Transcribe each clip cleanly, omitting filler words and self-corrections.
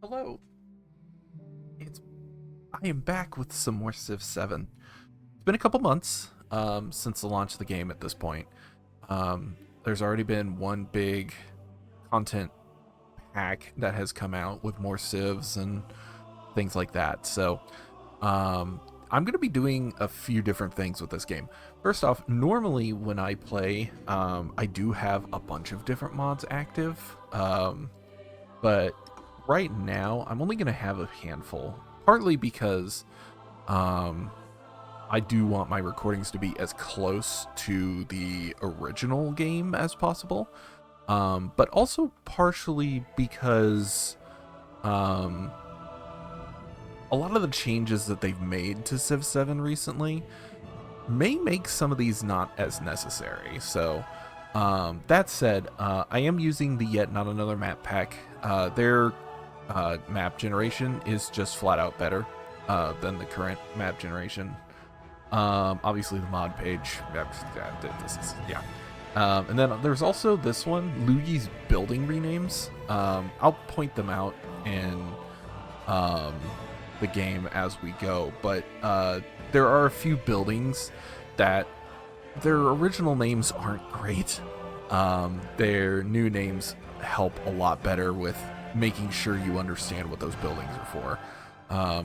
Hello. It's I am back with some more Civ 7. It's been a couple months since the launch of the game at this point. There's already been one big content pack that has come out with more Civs and things like that. So I'm going to be doing a few different things with this game. First off, normally when I play, I do have a bunch of different mods active. But right now, I'm only going to have a handful, partly because I do want my recordings to be as close to the original game as possible, but also partially because a lot of the changes that they've made to Civ 7 recently may make some of these not as necessary. So that said, I am using the Yet Not Another map pack. Their map generation is just flat out better than the current map generation. Obviously the mod page, and then there's also this one, Luigi's building renames. I'll point them out in the game as we go, but there are a few buildings that their original names aren't great. Their new names help a lot better with making sure you understand what those buildings are for.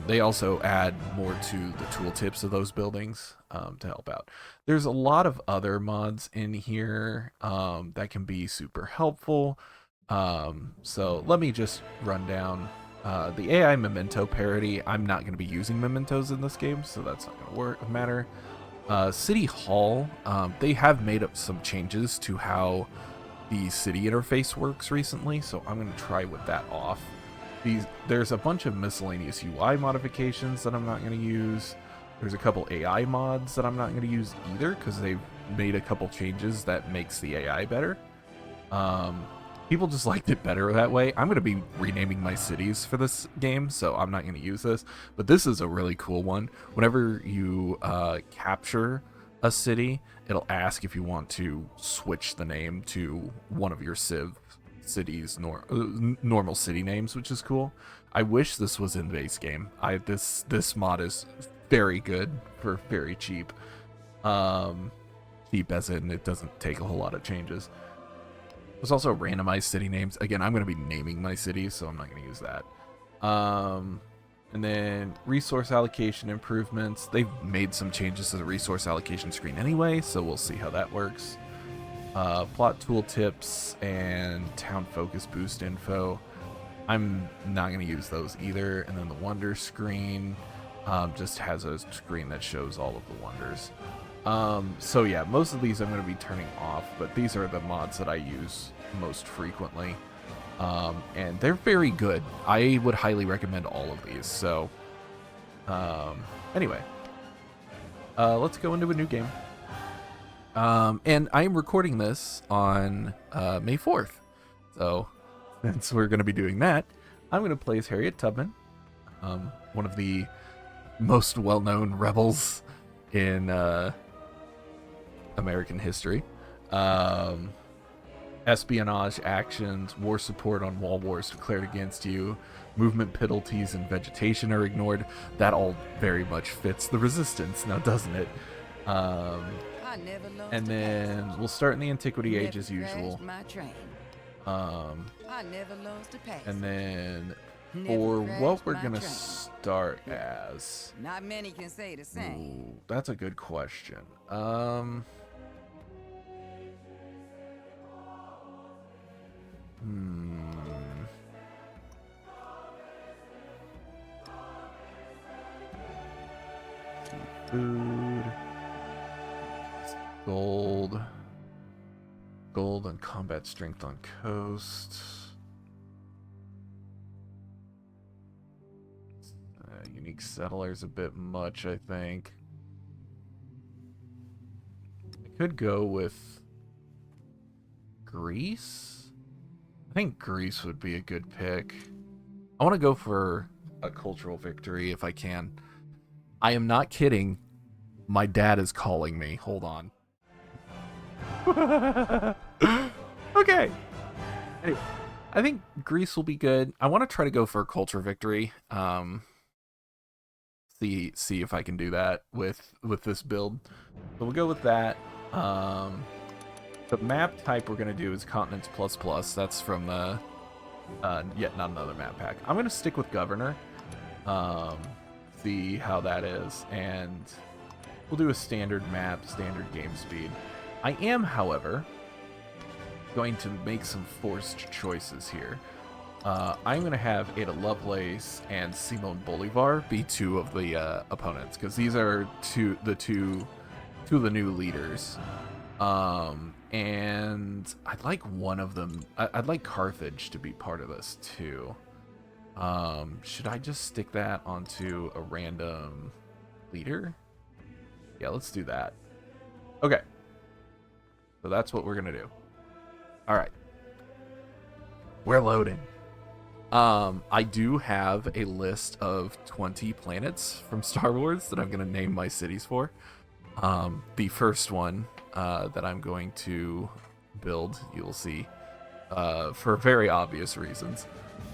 They also add more to the tooltips of those buildings to help out. There's a lot of other mods in here that can be super helpful. So let me just run down the AI memento parody. I'm not going to be using mementos in this game, so that's not going to matter. City Hall, they have made up some changes to how the city interface works recently, so I'm going to try with that off. There's a bunch of miscellaneous UI modifications that I'm not going to use. There's a couple AI mods that I'm not going to use either because they've made a couple changes that makes the AI better. People just liked it better that way. I'm going to be renaming my cities for this game, so I'm not going to use this. But this is a really cool one. Whenever you capture a city, it'll ask if you want to switch the name to one of your cities normal city names, which is cool. I wish this was in the base game. This mod is very good for very cheap. Cheap as in it doesn't take a whole lot of changes. There's also randomized city names. Again, I'm going to be naming my cities, so I'm not going to use that. And then resource allocation improvements. They've made some changes to the resource allocation screen anyway, so we'll see how that works. Plot tooltips and town focus boost info. I'm not going to use those either. And then the wonder screen just has a screen that shows all of the wonders. So yeah, most of these I'm going to be turning off, but these are the mods that I use most frequently. And they're very good. I would highly recommend all of these. So anyway, let's go into a new game. And I'm recording this on May 4th. So since we're going to be doing that, I'm going to play as Harriet Tubman, one of the most well-known rebels in American history. Espionage actions, war support on wall wars declared against you, movement penalties and vegetation are ignored. That all very much fits the resistance, now doesn't it? And then we'll start in the Antiquity Age as usual. And then for what we're gonna start as, not many can say the same. Ooh, that's a good question. Food, gold and combat strength on coast. Unique settlers a bit much, I think. I could go with Greece. I think Greece would be a good pick. I want to go for a cultural victory if I can. I am not kidding. My dad is calling me. Hold on. Okay. Anyway, I think Greece will be good. I want to try to go for a culture victory. See if I can do that with this build. So we'll go with that. The map type we're gonna do is Continents Plus Plus. That's from yet not another map pack. I'm gonna stick with Governor. See how that is, and we'll do a standard map, standard game speed. I am, however, going to make some forced choices here. I'm going to have Ada Lovelace and Simone Bolivar be two of the opponents, because these are two of the new leaders. And I'd like one of them. I'd like Carthage to be part of this too. Should I just stick that onto a random leader? Yeah, let's do that. Okay. So that's what we're gonna do. All right. We're loading. I do have a list of 20 planets from Star Wars that I'm going to name my cities for. The first one that I'm going to build, you'll see, for very obvious reasons.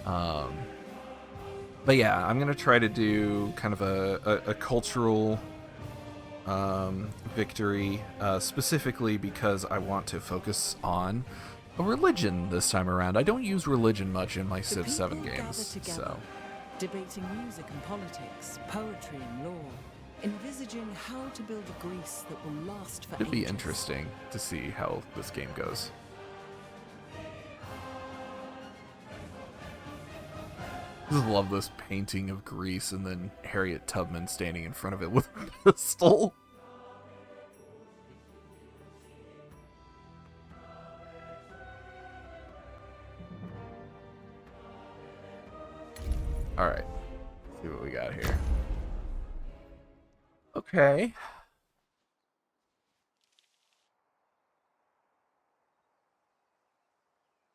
But yeah, I'm going to try to do kind of a cultural victory, specifically because I want to focus on a religion this time around. I don't use religion much in my Civ 7 games, so... Debating music and politics, poetry and law, envisaging how to build a Greece that will last for It'd be ages. interesting to see how this game goes. I just love this painting of Greece and then Harriet Tubman standing in front of it with a pistol. All right, let's see what we got here. Okay.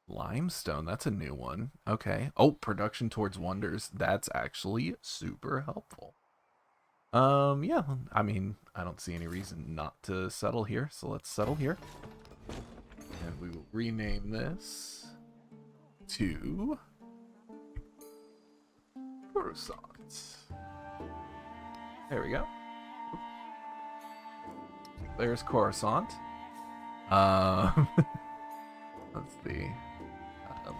Limestone, that's a new one. Okay. Oh, production towards wonders. That's actually super helpful. Yeah, I mean, I don't see any reason not to settle here, so let's settle here. And we will rename this to Coruscant. There we go. There's Coruscant. Let's see.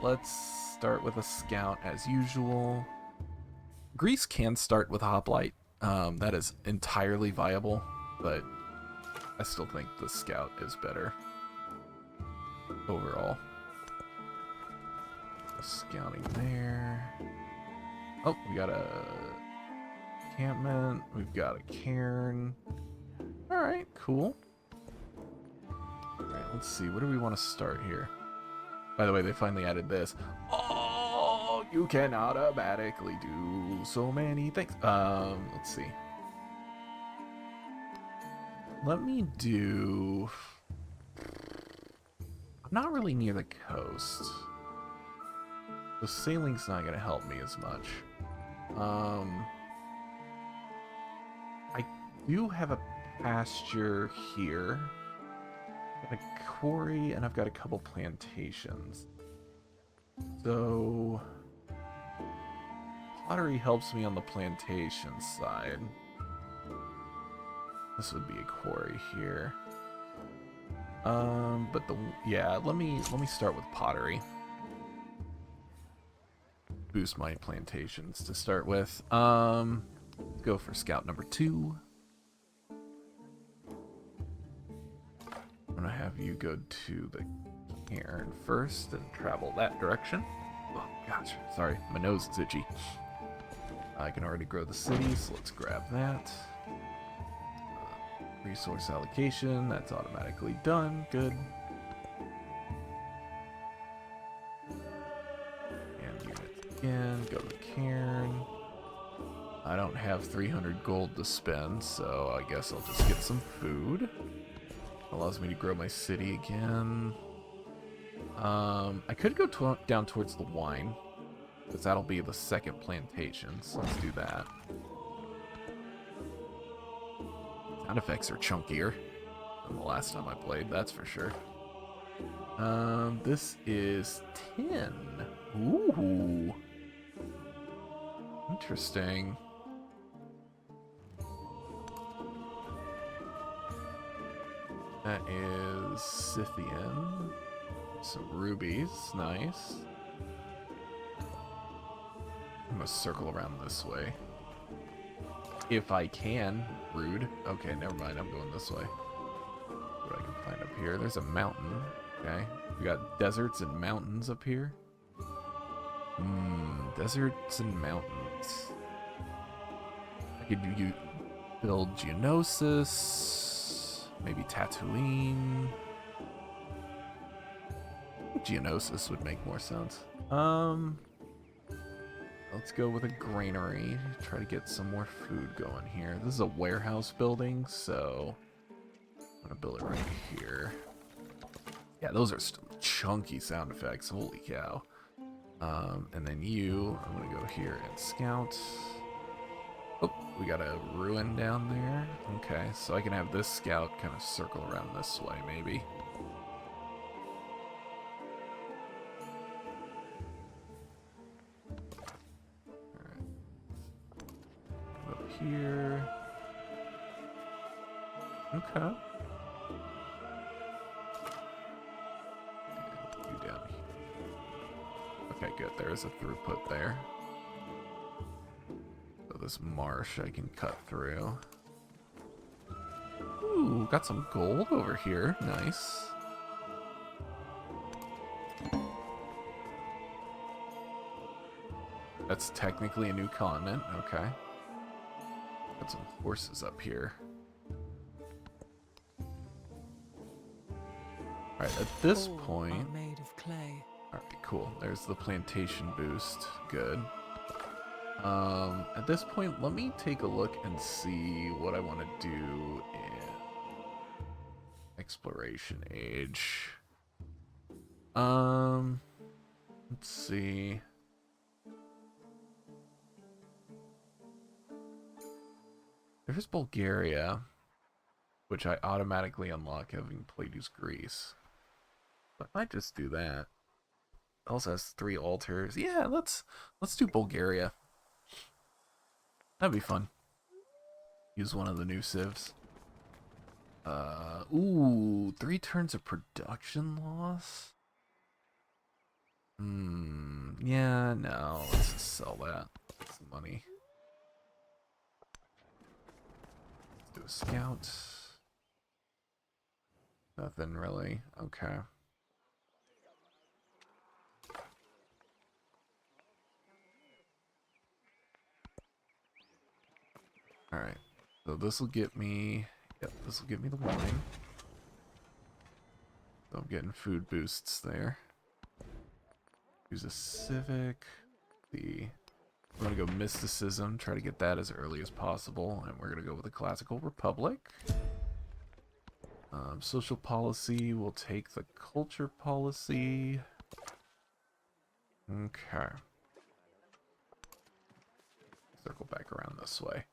Let's start with a scout as usual. Greece can start with a hoplite. That is entirely viable, but I still think the scout is better overall. Scouting there. Oh, we got a encampment. We've got a cairn. Alright, cool. Alright, let's see. What do we want to start here? By the way, they finally added this. Oh, you can automatically do so many things. Let's see. Let me do... I'm not really near the coast. The sailing's not going to help me as much. I do have a pasture here. I've got a quarry, and I've got a couple plantations. So... pottery helps me on the plantation side. This would be a quarry here. But let me start with pottery. Boost my plantations to start with. Let's go for scout number 2. I'm gonna have you go to the cairn first and travel that direction. Oh gosh, sorry, my nose is itchy. I can already grow the city, so let's grab that. Resource allocation, that's automatically done. Good. And units again, go to the cairn. I don't have 300 gold to spend, so I guess I'll just get some food. Allows me to grow my city again. I could go down towards the wine, because that'll be the second plantation, so let's do that. Sound effects are chunkier than the last time I played, that's for sure. This is 10. Ooh. Interesting. That is Scythian. Some rubies, nice. I'm gonna circle around this way. If I can. Rude. Okay, never mind, I'm going this way. What I can find up here. There's a mountain. Okay. We got deserts and mountains up here. Deserts and mountains. I could build Geonosis. Maybe Tatooine. Geonosis would make more sense. Let's go with a granary. Try to get some more food going here. This is a warehouse building, so I'm gonna build it right here. Yeah, those are chunky sound effects. Holy cow. And then I'm gonna go here and scout. Oh, we got a ruin down there. Okay, so I can have this scout kind of circle around this way, maybe. Alright. Up here. Okay. You down here. Okay, good. There's a throughput there. So this marsh I can cut through. Ooh, got some gold over here. Nice. That's technically a new continent. Okay. Got some horses up here. Alright, at this point... Are made of clay. Alright, cool. There's the plantation boost. Good. At this point, let me take a look and see what I want to do in exploration age. Let's see. There's Bulgaria, which I automatically unlock having played as Greece. I might just do that. It also has 3 altars. Yeah, let's do Bulgaria. That'd be fun. Use one of the new civs. Ooh, 3 turns of production loss? Yeah, no, let's just sell that. That's the money. Let's do a scout. Nothing really. Okay. Alright, so this will get me, this will give me the wine. So I'm getting food boosts there. Use a civic. I'm gonna go mysticism, try to get that as early as possible, and we're gonna go with the classical republic. Social policy, we'll take the culture policy. Okay. Circle back around this way.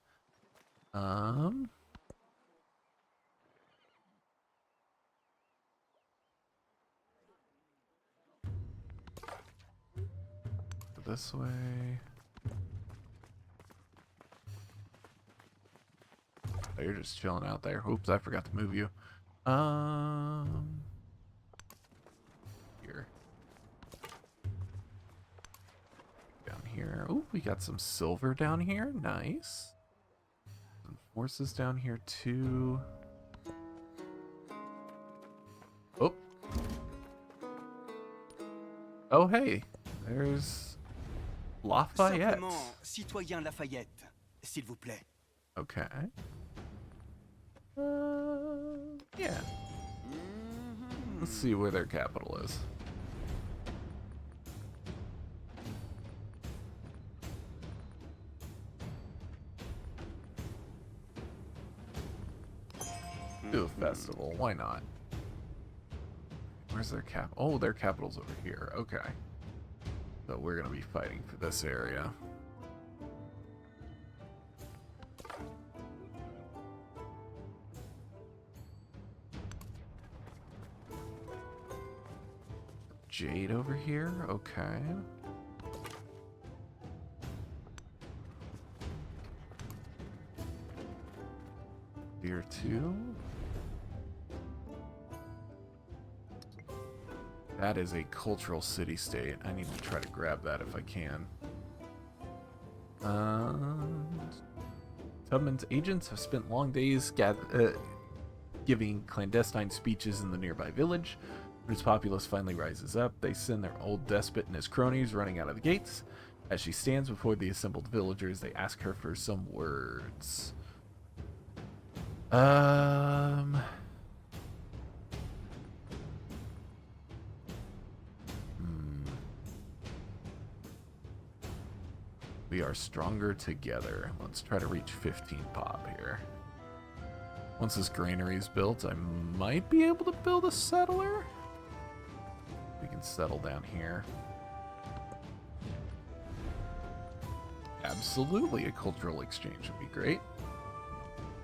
This way. Oh, you're just chilling out there. Oops, I forgot to move you. Here. Down here. Oh, we got some silver down here. Nice. Some horses down here too. Oh. Oh, hey. There's Lafayette. Simplement, citoyen Lafayette, s'il vous plaît. Okay. Yeah. Let's see where their capital is. Do a festival, why not? Where's their cap? Oh, their capital's over here. Okay. So we're gonna be fighting for this area. jade over here. Okay. Tier 2. That is a cultural city-state. I need to try to grab that if I can. Tubman's agents have spent long days giving clandestine speeches in the nearby village. When its populace finally rises up, they send their old despot and his cronies running out of the gates. As she stands before the assembled villagers, they ask her for some words. We are stronger together. Let's try to reach 15 pop here. Once this granary is built, I might be able to build a settler. We can settle down here. Absolutely, a cultural exchange would be great.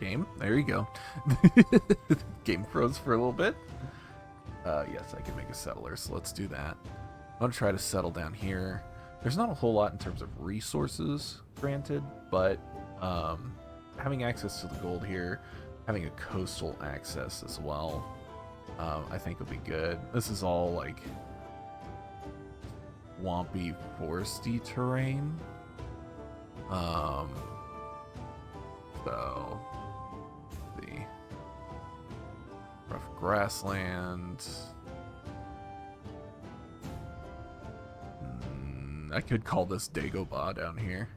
Game, there you go. Game froze for a little bit. Yes, I can make a settler, so let's do that. I'm gonna try to settle down here. There's not a whole lot in terms of resources, granted, but having access to the gold here, having a coastal access as well, I think will be good. This is all like swampy, foresty terrain. So the rough grassland. I could call this Dagobah down here.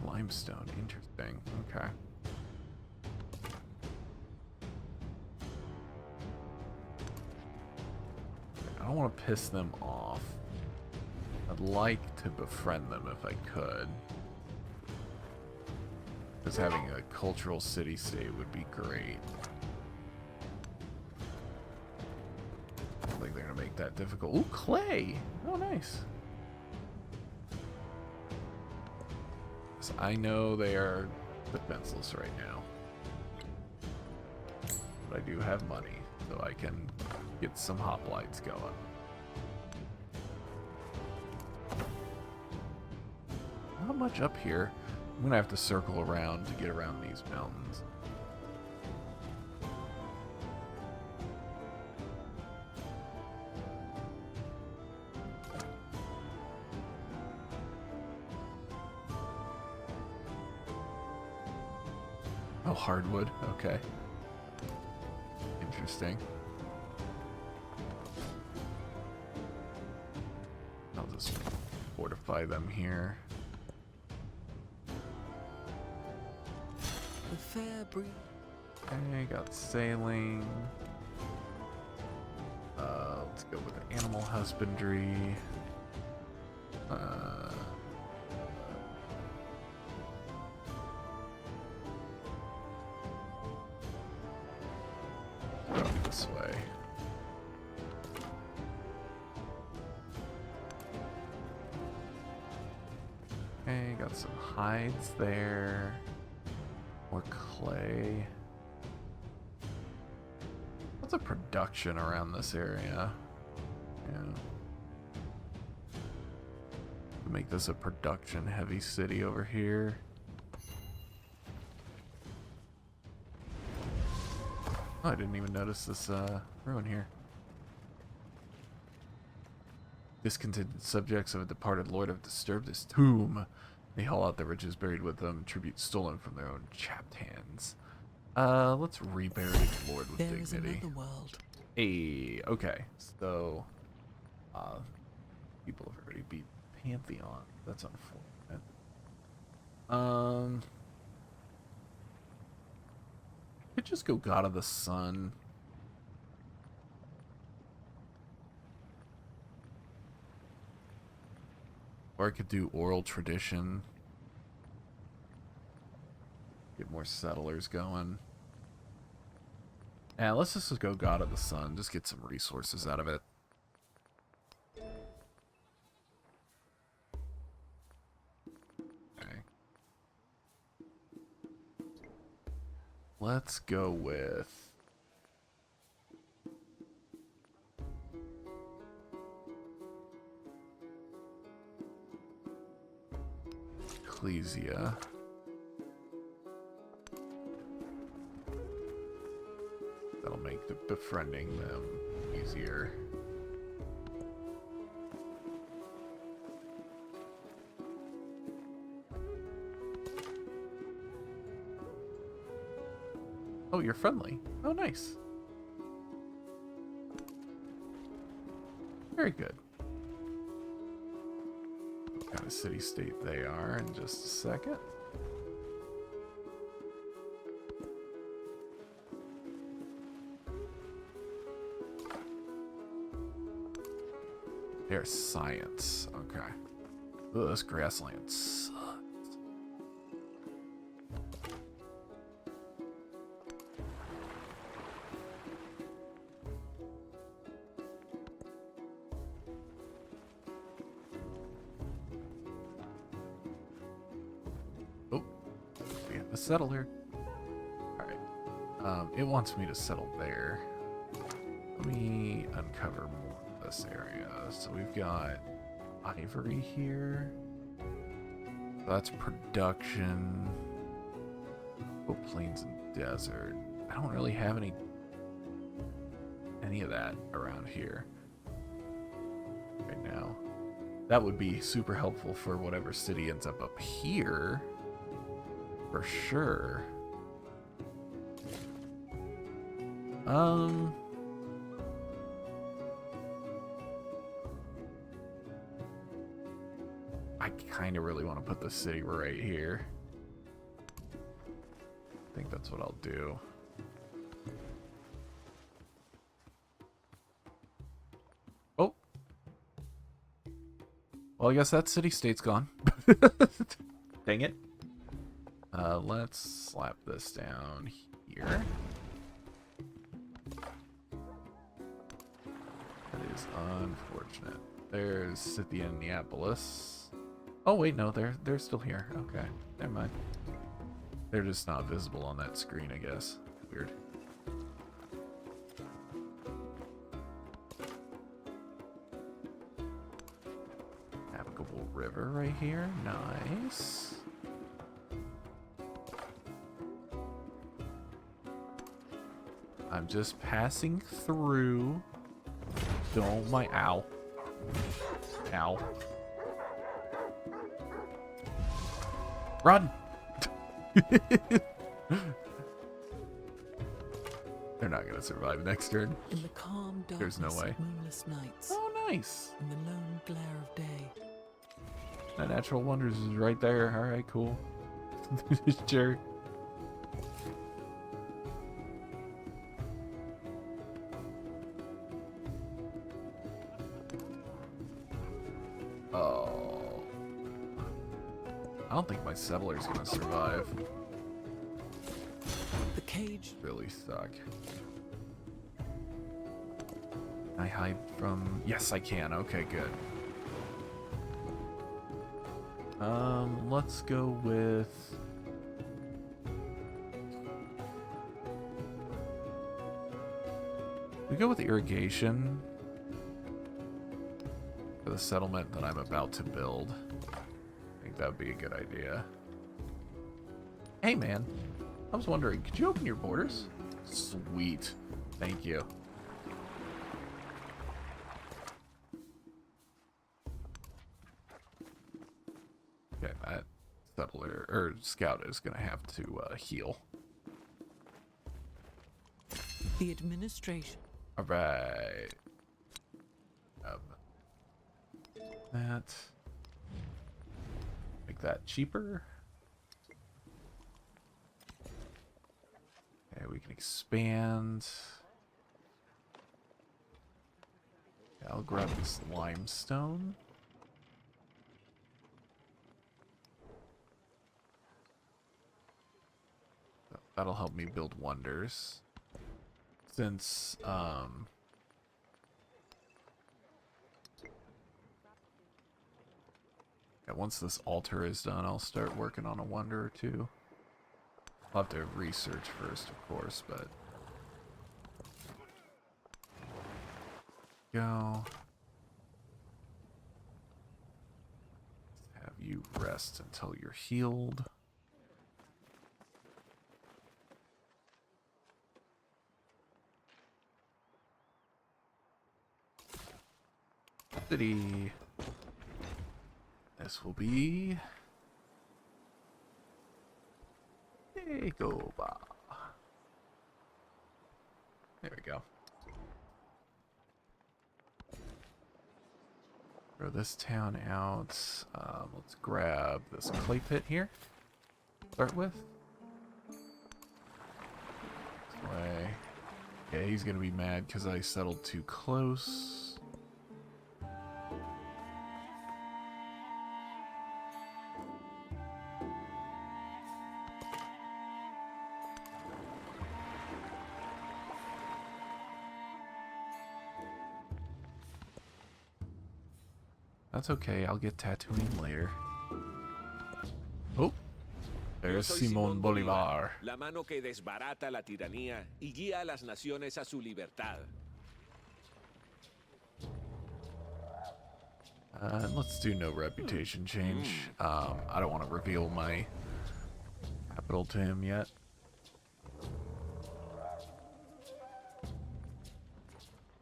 Limestone, interesting. Okay. I don't want to piss them off. I'd like to befriend them if I could. Because having a cultural city-state would be great. I don't think they're going to make that difficult. Ooh, clay! Oh, nice. So I know they are defenseless right now. But I do have money, so I can get some hoplites going. Not much up here. I'm gonna have to circle around to get around these mountains. Oh, hardwood. Okay. Interesting. I'll just fortify them here. The fair breed. Okay, got sailing. Let's go with animal husbandry. Go this way. Okay, got some hides there. More clay. What's a production around this area? Yeah. Make this a production heavy city over here. Oh, I didn't even notice this ruin here. Discontented subjects of a departed lord have disturbed his tomb. They haul out the riches buried with them, tributes stolen from their own chapped hands. Let's rebury the lord with There is dignity. another world. Hey, okay. So, people have already beat Pantheon. That's unfortunate. Could just go God of the Sun. Or I could do oral tradition. Get more settlers going. Yeah, let's just go God of the Sun. Just get some resources out of it. Okay. Let's go with... Ecclesia. That'll make the befriending them easier. Oh, you're friendly. Oh, nice. Very good. What kind of city-state they are in just a second. They're science. Okay. Ugh, this grassland sucks. Oh, we have to settle here. Alright. It wants me to settle there. Let me uncover more of this area. So we've got ivory here. That's production. Oh, plains and desert. I don't really have any of that around here right now. That would be super helpful for whatever city ends up here, for sure. I kind of really want to put the city right here. I think that's what I'll do. Oh. Well, I guess that city-state's gone. Dang it. Let's slap this down here. That is unfortunate. There's Scythian Neapolis. Oh wait, no, they're still here. Okay, never mind. They're just not visible on that screen, I guess. Weird. Navigable river right here. Nice. I'm just passing through. Don't mind. Ow. Ow. Run! They're not gonna survive next turn. In the calm There's darkness no way. of moonless nights, Oh, nice. in the lone glare of day, That Natural Wonders is right there. Alright, cool. Sure. Oh. I don't think my settler's gonna survive. the cage. Really suck. Can I hide from... Yes, I can. Okay, good. Let's go with... We go with irrigation for the settlement that I'm about to build. I think that would be a good idea. Hey, man. I was wondering, could you open your borders? Sweet. Thank you. Okay, that settler, or scout is going to have to heal. The administration. Alright. That. Make that cheaper. Okay, we can expand. Yeah, I'll grab this limestone. That'll help me build wonders. Since, yeah, once this altar is done, I'll start working on a wonder or two. I'll have to research first, of course, but... Go. Have you rest until you're healed. City. This will be... Dagobah. There we go. Throw this town out. Let's grab this clay pit here. Start with. This way. Yeah, he's gonna be mad because I settled too close. That's okay, I'll get tattooing later. Oh, there's Simón Bolívar. La mano que desbarata la tiranía y guía a las naciones a su libertad. Let's do no reputation change. I don't want to reveal my capital to him yet.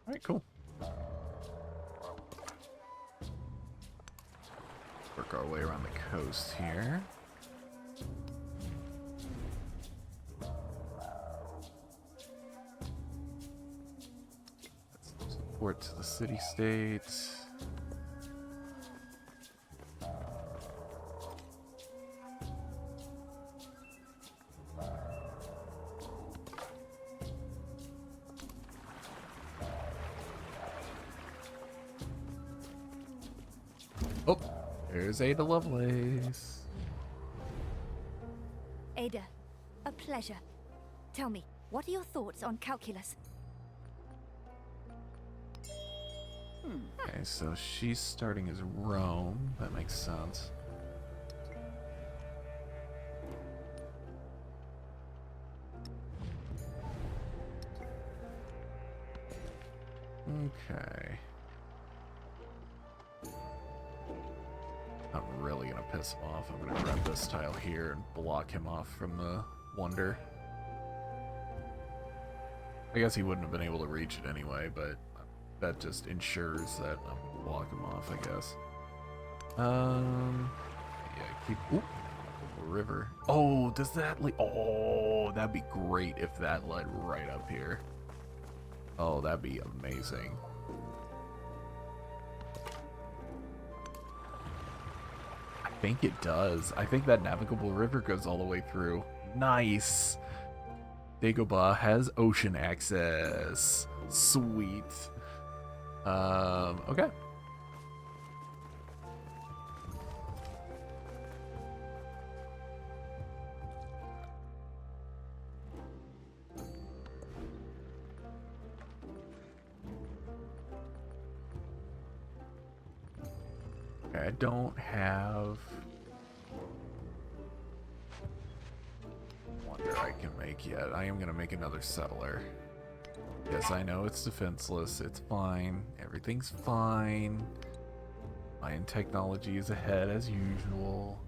Alright, cool. Work our way around the coast here. Let's support to the city-state. Oh, there's Ada Lovelace. Ada, a pleasure. Tell me, what are your thoughts on calculus? Okay, so she's starting as Rome. That makes sense. Okay. I'm really gonna piss him off. I'm gonna grab this tile here and block him off from the wonder. I guess he wouldn't have been able to reach it anyway, but that just ensures that I'm gonna block him off, I guess. Yeah, keep... Ooh, river. Oh, does that lead... Oh, that'd be great if that led right up here. Oh, that'd be amazing. I think it does. I think that navigable river goes all the way through. Nice. Dagobah has ocean access. Sweet. Okay. I don't have wonder I can make yet. I am gonna make another settler. Yes, I know it's defenseless. It's fine. Everything's fine. Mayan technology is ahead as usual.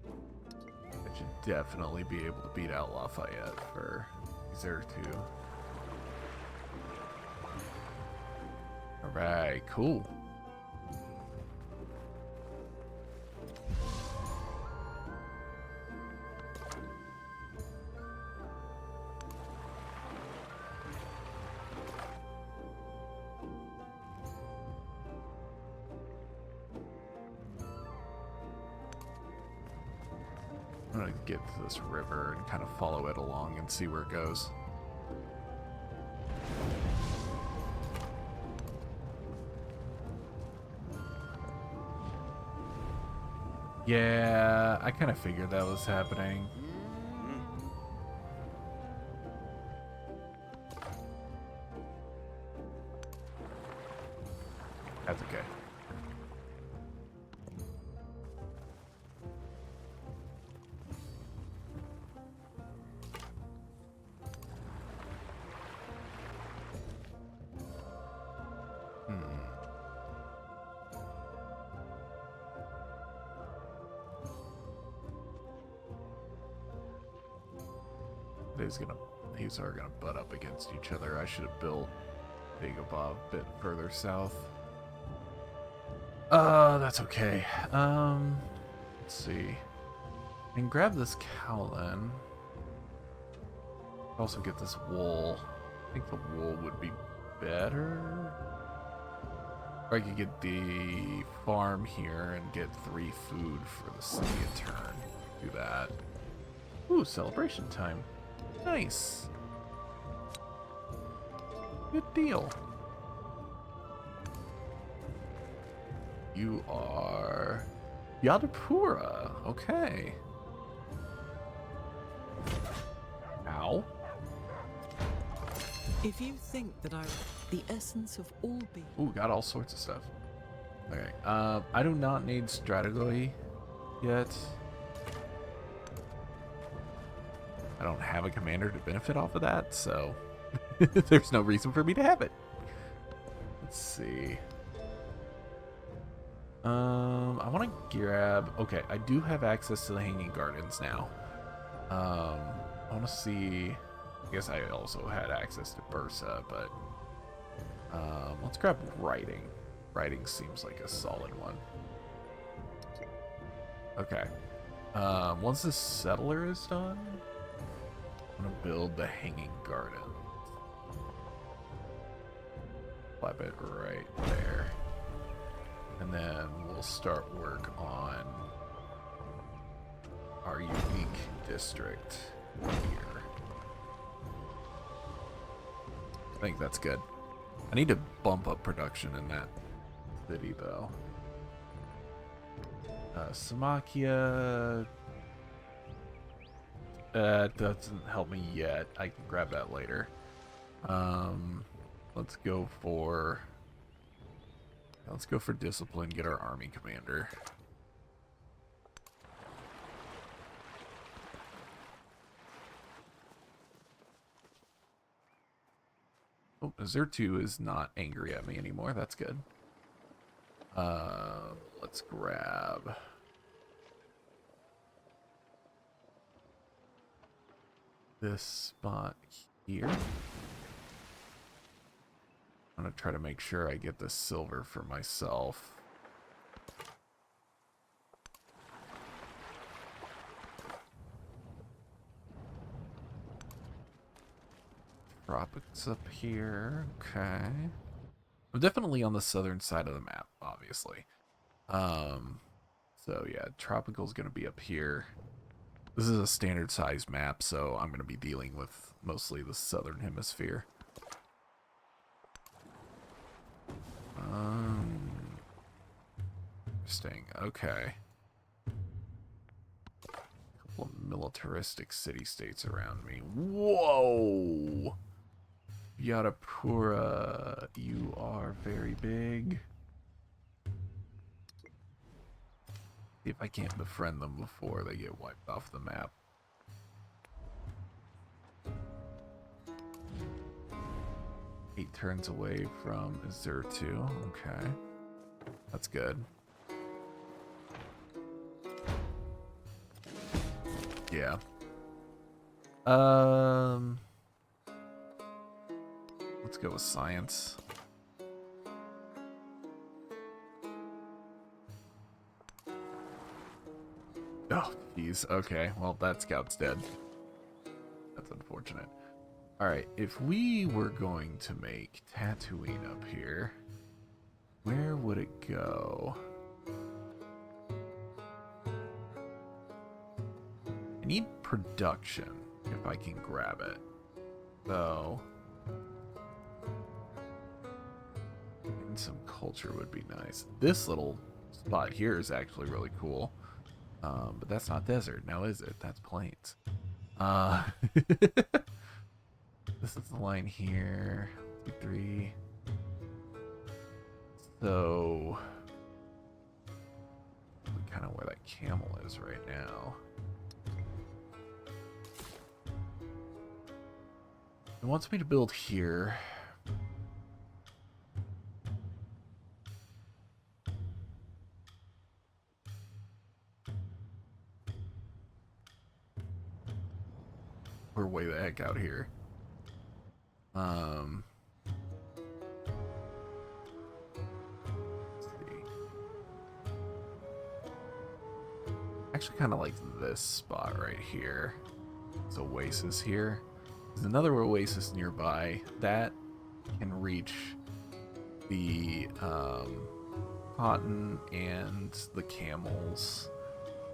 I should definitely be able to beat out Lafayette for Xertu. Alright, cool. I'm gonna get to this river and kind of follow it along and see where it goes. Yeah, I kind of figured that was happening. That's okay. These are gonna butt up against each other. I should have built Dagobah a bit further south. That's okay. Let's see. I can grab this cow then. Also get this wool. I think the wool would be better. Or I could get the farm here and get 3 food for the city a turn. Do that. Ooh, celebration time. Nice. Good deal. You are Yadapura. Okay. Ow. If you think that the essence of all being... Ooh, got all sorts of stuff. Okay. I do not need Strategoi yet. I don't have a commander to benefit off of that, so there's no reason for me to have it. Let's see. I want to grab... Okay, I do have access to the Hanging Gardens now. I want to see... I guess I also had access to Bursa, but... let's grab Writing. Writing seems like a solid one. Okay. Once the Settler is done, I'm going to build the Hanging Gardens. Flap it right there. And then we'll start work on our unique district here. I think that's good. I need to bump up production in that city, though. Samakia doesn't help me yet. I can grab that later. Let's go for discipline. Get our army commander. Oh, Zertu is not angry at me anymore. That's good. Let's grab this spot here. I'm gonna try to make sure I get the silver for myself. Tropics up here. Okay. I'm definitely on the southern side of the map, obviously. So yeah, Tropical's gonna be up here. This is a standard size map, so I'm gonna be dealing with mostly the southern hemisphere. Interesting. Okay. A couple of militaristic city-states around me. Whoa! Yadapura, you are very big. See if I can't befriend them before they get wiped off the map. Eight turns away from Zertu. Okay. That's good. Yeah. Let's go with science. Oh, jeez. Okay, well, that scout's dead. That's unfortunate. Alright, if we were going to make Tatooine up here, where would it go? I need production, if I can grab it. So... and some culture would be nice. This little spot here is actually really cool. But that's not desert, now is it? That's plains. This is the line here. 2, 3. So kind of where that camel is right now. It wants me to build here. we're way the heck out here. Let's see. Actually, kind of like this spot right here. This oasis here. There's another oasis nearby that can reach the cotton and the camels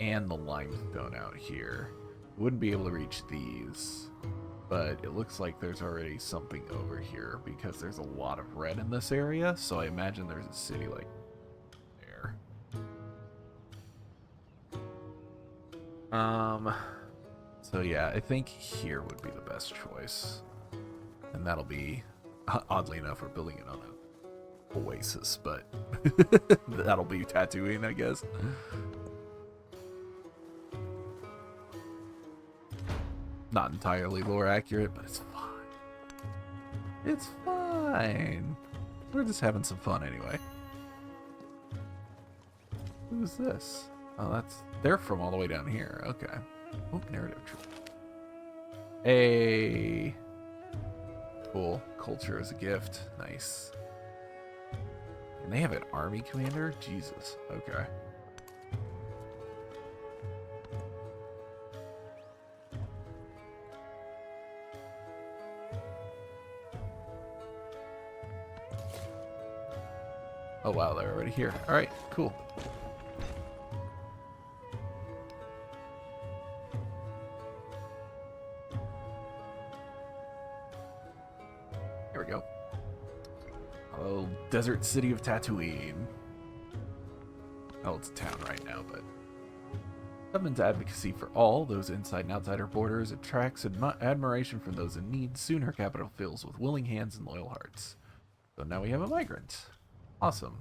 and the limestone out here. Wouldn't be able to reach these, but it looks like there's already something over here because there's a lot of red in this area, so I imagine there's a city like there. So yeah, I think here would be the best choice. And that'll be, oddly enough, we're building it on an oasis, but that'll be Tatooine, I guess. Not entirely lore accurate, but it's fine. It's fine. We're just having some fun anyway. Who's this? Oh, they're from all the way down here. Okay. Oh, narrative tree. Hey. Cool. Culture as a gift. Nice. And they have an army commander? Jesus. Okay. Oh wow, they're already here. Alright, cool. Here we go. Oh, desert city of Tatooine. Oh, it's a town right now, but Tubman's advocacy for all, those inside and outside her borders, attracts admiration from those in need. Soon her capital fills with willing hands and loyal hearts. So now we have a migrant. Awesome.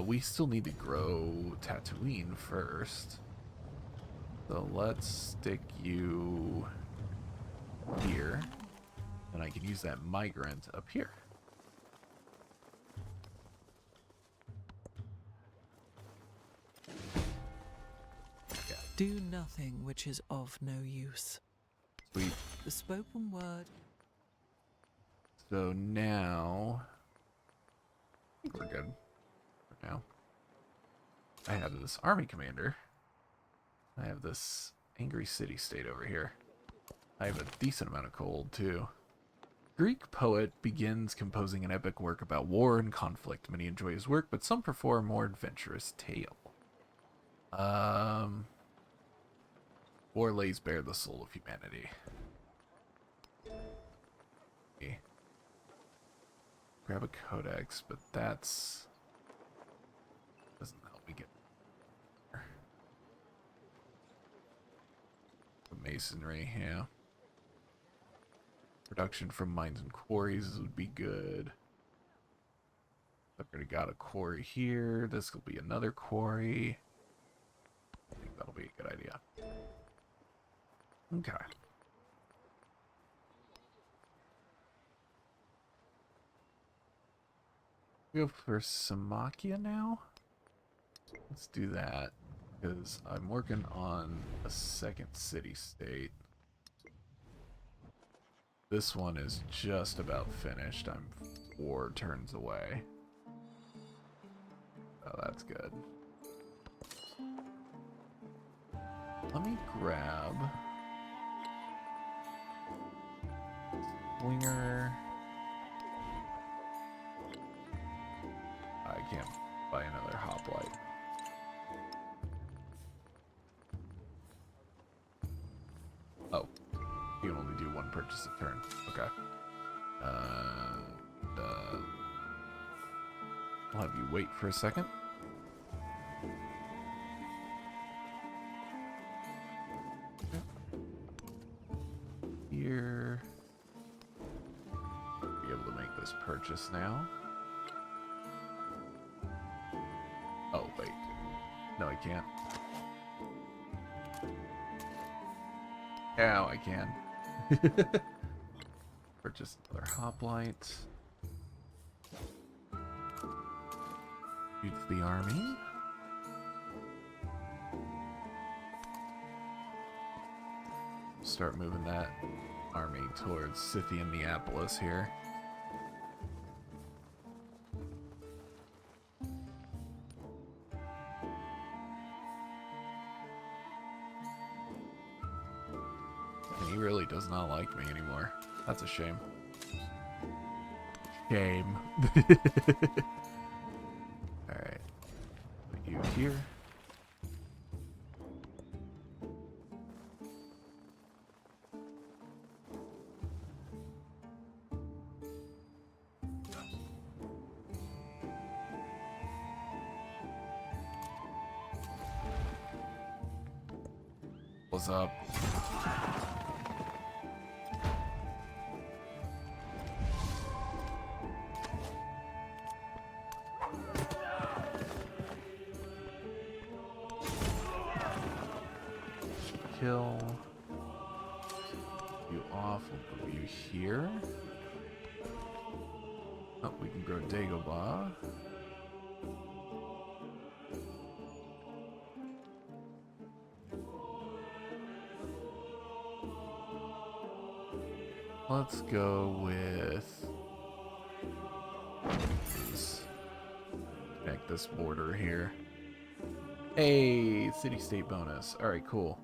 We still need to grow Tatooine first. So let's stick you here. And I can use that migrant up here. Yeah. Do nothing which is of no use. Sweet. The spoken word. So now I think we're good for now. I have this army commander. I have this angry city state over here. I have a decent amount of coal too. Greek poet begins composing an epic work about war and conflict. Many enjoy his work, but some prefer a more adventurous tale. War lays bare the soul of humanity. Okay. Grab a codex, but that's doesn't help me get the masonry, yeah. Production from mines and quarries would be good. I've already got a quarry here. This will be another quarry. I think that'll be a good idea. Okay. Go for Samakia now. Let's do that because I'm working on a second city state. This one is just about finished. I'm 4 turns away. Oh, that's good. Let me grab Slinger. I can't buy another hoplite. Oh, you can only do 1 purchase a turn. Okay. I'll have you wait for a second. Here. Be able to make this purchase now. Oh, wait. No, I can't. Now I can. Purchase another hoplite. Use the army. start moving that army towards Scythian Neapolis here. And he really does not like me anymore. That's a shame. Shame. Alright. Put you here. What's up? Kill you off. We'll put you here. Oh, we can grow Dagobah. Let's go with connect this border here. Hey, city-state bonus. All right, cool.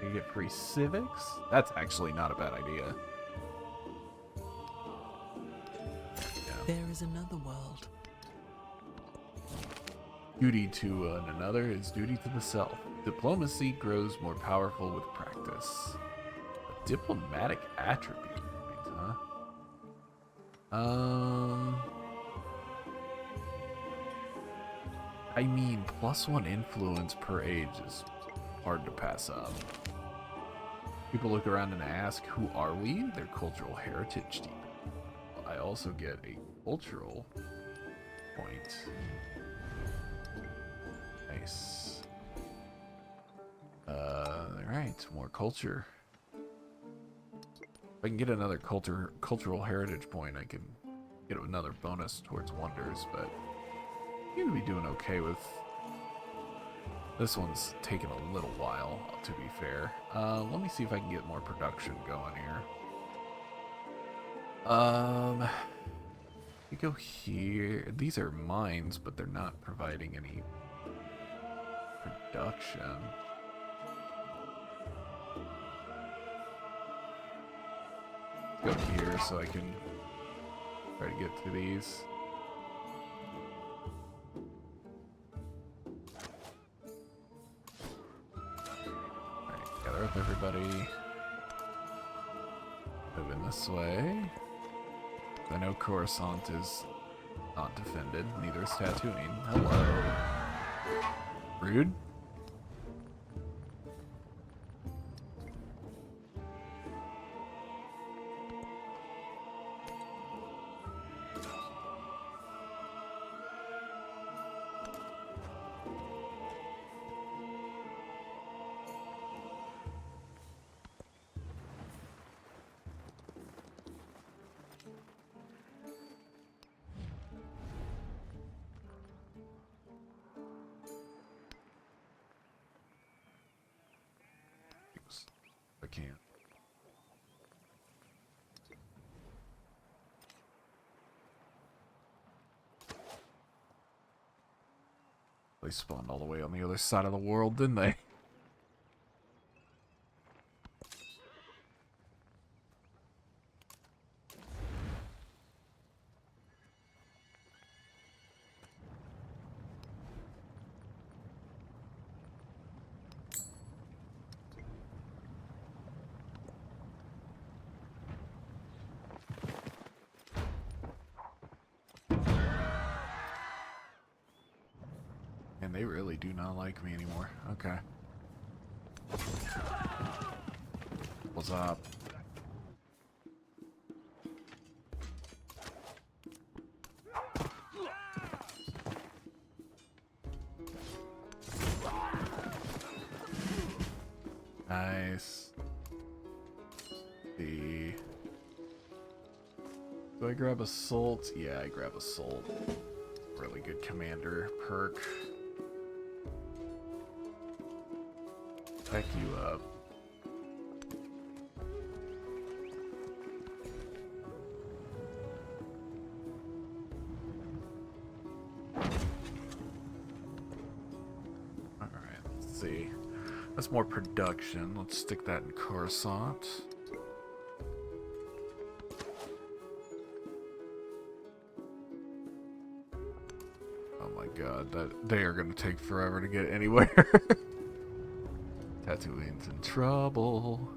You get free civics. That's actually not a bad idea. Yeah. There is another world. Duty to another is duty to the self. Diplomacy grows more powerful with practice. A diplomatic attribute, huh? I mean, +1 influence per age is hard to pass up. People look around and ask, who are we? Their cultural heritage deep. I also get a cultural point. Nice. Alright, more culture. If I can get another cultural heritage point, I can get another bonus towards wonders, but I'm gonna be doing okay with this one's taking a little while, to be fair. Let me see if I can get more production going here. We go here. These are mines, but they're not providing any production. Go here so I can try to get to these. Alright, gather up everybody. Moving this way. I know Coruscant is not defended, neither is Tatooine. Hello. Rude. I can't. They spawned all the way on the other side of the world, didn't they? And they really do not like me anymore. Okay. What's up? Nice. Do I grab Assault? Yeah, I grab Assault. Really good commander perk. Back you up. Alright, let's see. That's more production. Let's stick that in Coruscant. Oh my god, they are gonna take forever to get anywhere. Tatooine's in trouble.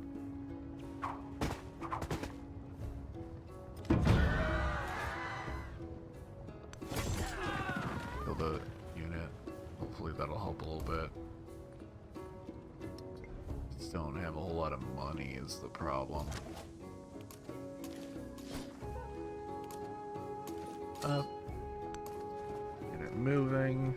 Kill the unit. Hopefully that'll help a little bit. Just don't have a whole lot of money is the problem. Up. Get it moving.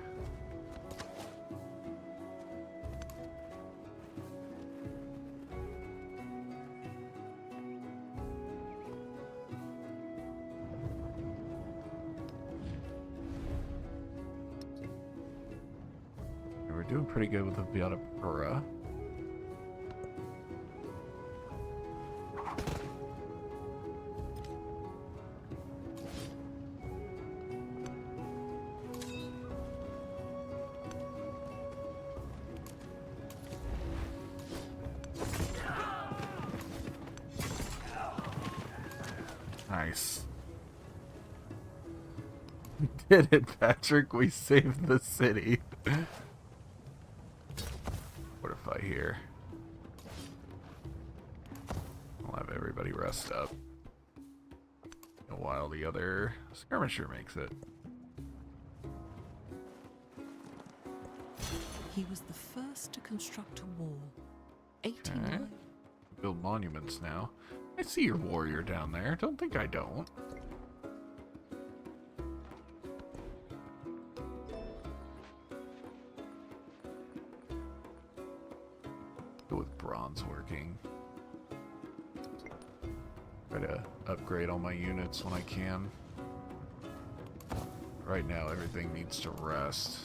We're doing pretty good with the Viadapura. Nice. We did it, Patrick. We saved the city. Fortify here. I'll have everybody rest up. While the other skirmisher makes it. He was the first to construct a wall. 89. Okay. Build monuments now. I see your warrior down there. Don't think I don't. Go with bronze working. Try to upgrade all my units when I can. Right now, everything needs to rest.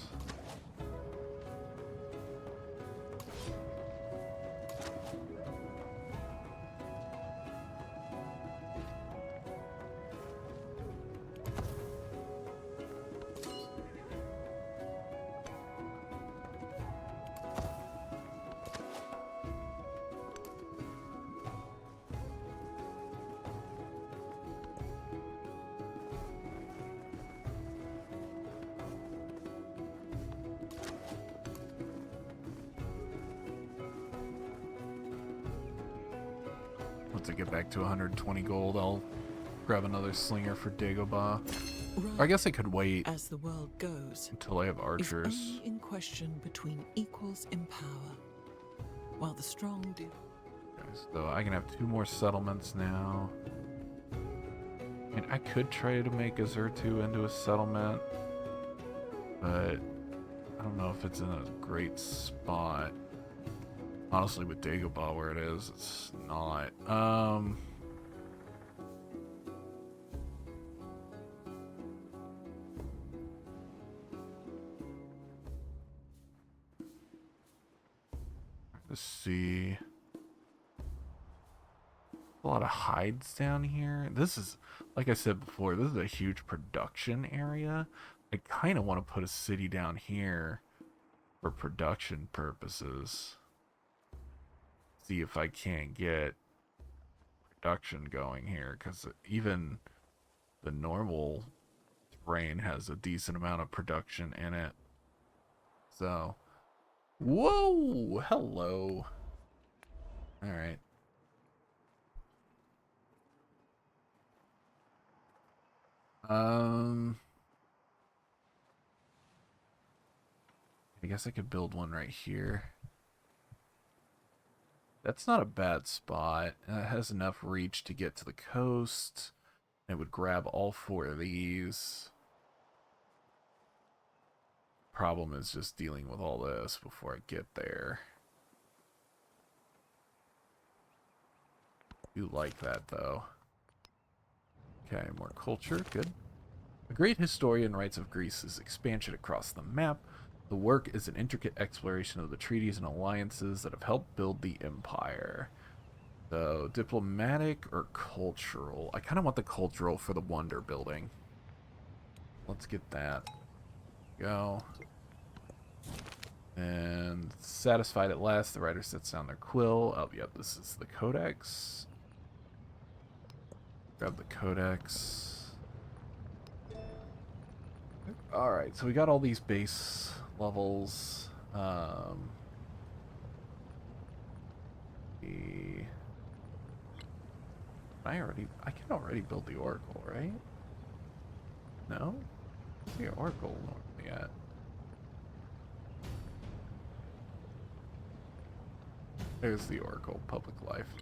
Once I get back to 120 gold, I'll grab another slinger for Dagobah. Or I guess I could wait As the world goes, until I have is archers. only in question between equals in power, while the strong do. Okay, so I can have 2 more settlements now. And I could try to make Azertu into a settlement, but I don't know if it's in a great spot. Honestly, with Dagobah where it is, it's not. Let's see. A lot of hides down here. This is, like I said before, this is a huge production area. I kind of want to put a city down here for production purposes. See if I can't get production going here, because even the normal terrain has a decent amount of production in it. So, whoa, hello. All right. I guess I could build one right here. That's not a bad spot. It has enough reach to get to the coast. It would grab all 4 of these. Problem is just dealing with all this before I get there. You like that, though. Okay, more culture. Good. A great historian writes of Greece's expansion across the map. The work is an intricate exploration of the treaties and alliances that have helped build the empire. So, diplomatic or cultural? I kind of want the cultural for the wonder building. Let's get that. Go. And satisfied at last, the writer sets down their quill. Oh, yep, this is the codex. Grab the codex. Alright, so we got all these base levels. I can already build the oracle, right? No? Where's the oracle normally at? There's the oracle, public life.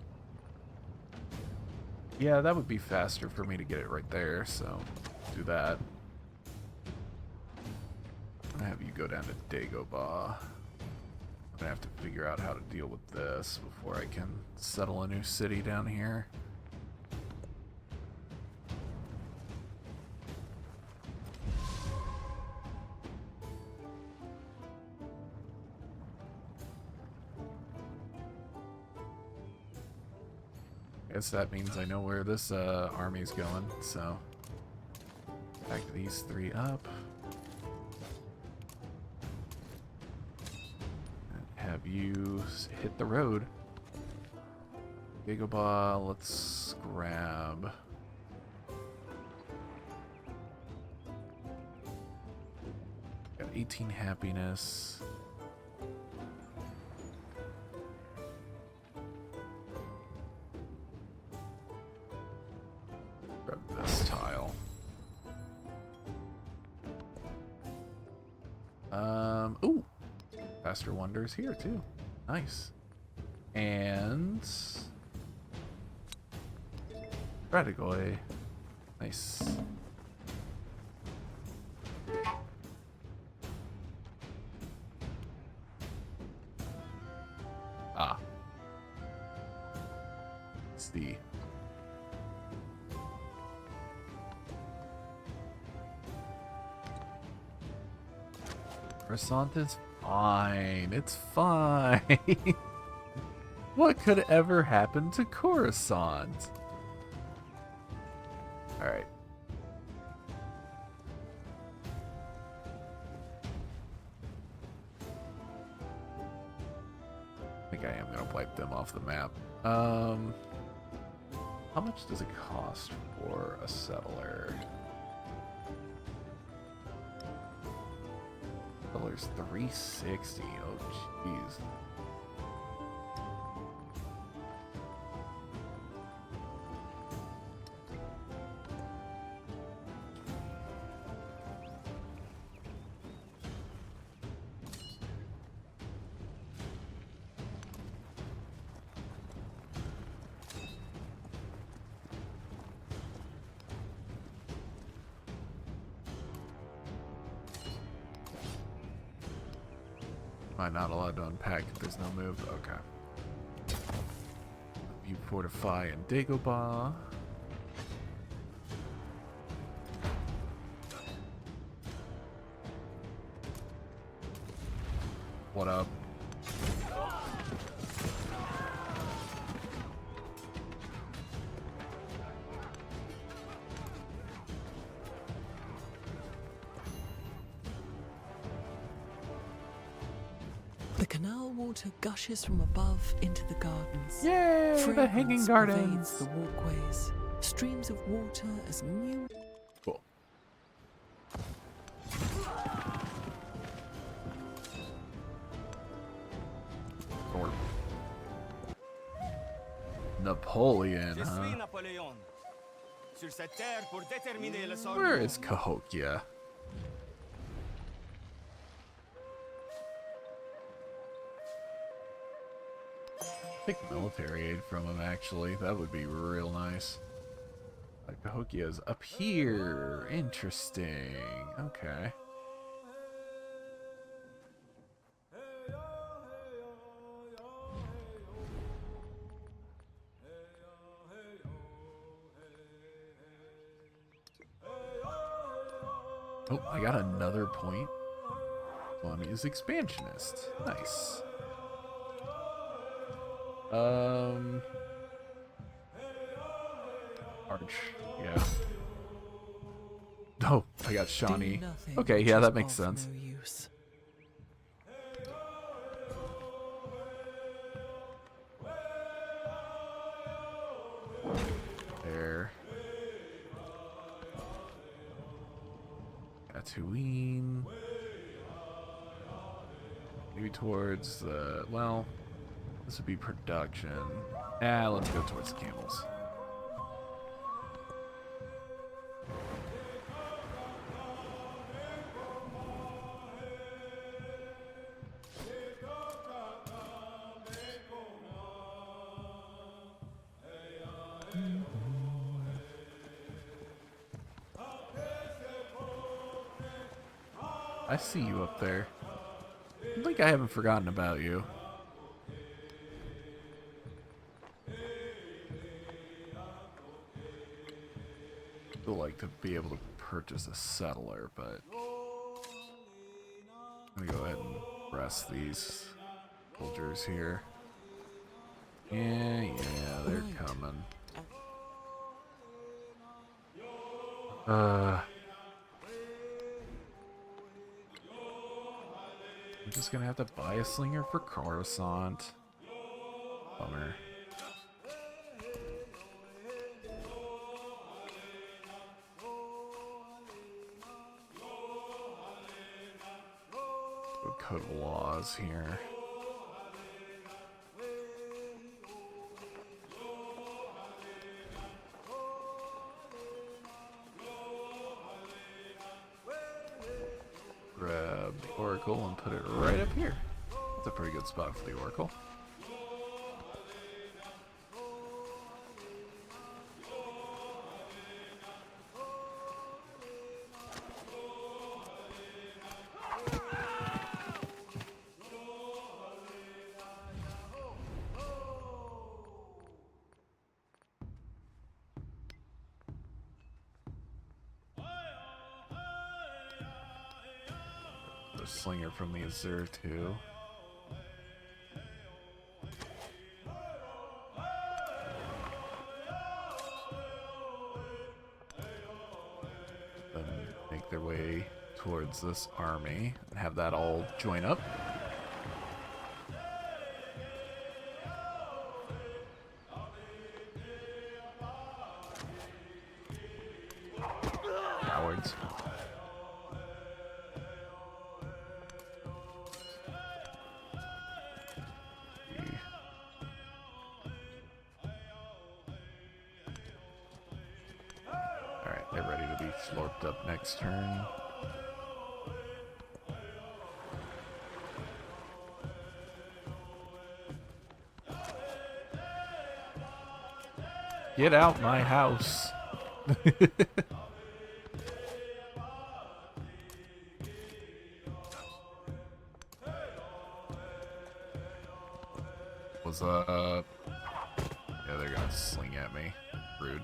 Yeah, that would be faster for me to get it right there, so do that. I'm gonna have you go down to Dagobah. I'm gonna have to figure out how to deal with this before I can settle a new city down here. I guess that means I know where this army's going, so back these three up. And have you hit the road. Dagobah, let's grab... Got 18 happiness. This tile. Ooh, faster wonders here too. Nice. And Radigoy. Nice. Ah. It's the Coruscant is fine. It's fine. What could ever happen to Coruscant? Alright. I think I am going to wipe them off the map. How much does it cost for a settler? Settler's 360. Oh, jeez. Am I not allowed to unpack if there's no move? Okay. You fortify in Dagobah. What up? The canal water gushes from above into the gardens. Yay! The Fragrance hanging pervades gardens. the walkways. Streams of water as new. Cool. Or Napoleon, Je suis huh? Napoléon. Sur cette terre pour déterminer le sort. Where is Cahokia? Take military aid from him, actually. That would be real nice. Cahokia's up here. Interesting. Okay. Oh, I got another point. One is expansionist. Nice. Arch. Yeah. Oh, I got Shawnee. Do nothing Okay, which yeah, is that makes of sense. no use. There. Tatooine. Maybe towards the... Well, this would be production. Let's go towards the camels. I see you up there. I think I haven't forgotten about you. I'd like to be able to purchase a settler, but I'm gonna go ahead and rest these soldiers here. Yeah, they're coming. I'm just gonna have to buy a slinger for Coruscant. Bummer. Code of laws here. Grab the Oracle and put it right up here. That's a pretty good spot for the Oracle. The slinger from the Azure too. Then make their way towards this army and have that all join up. Cowards. They're ready to be slurped up next turn. Get out my house. What's up? Yeah, they're gonna sling at me. Rude.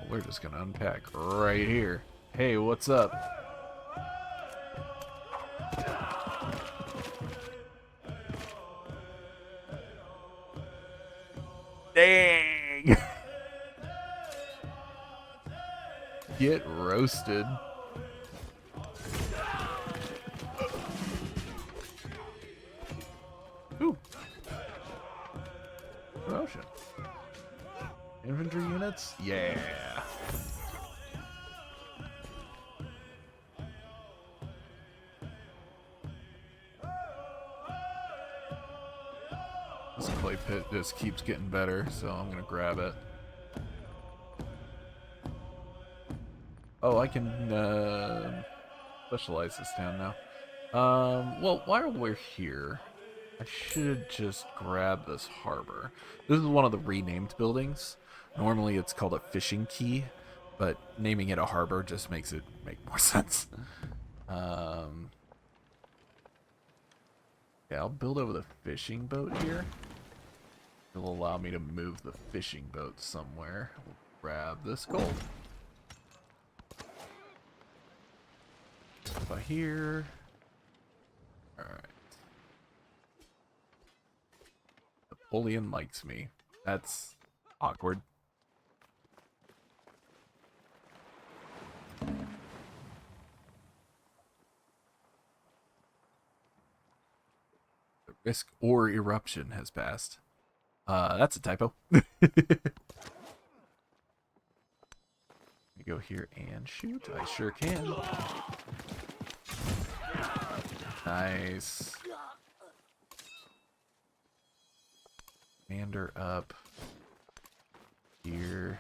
We're just gonna unpack right here. Hey, what's up? Dang! Get roasted. Ooh. Promotion. Infantry units? Yeah. This clay pit just keeps getting better, so I'm gonna grab it. Oh, I can specialize this town now. Well, while we're here, I should just grab this harbor. This is one of the renamed buildings. Normally it's called a fishing quay, but naming it a harbor just makes it make more sense. Yeah, I'll build over the fishing boat here. It'll allow me to move the fishing boat somewhere. We'll grab this gold. Lava here. Alright. Napoleon likes me. That's awkward. The risk or eruption has passed. That's a typo. You go here and shoot. I sure can. Nice. Commander up here.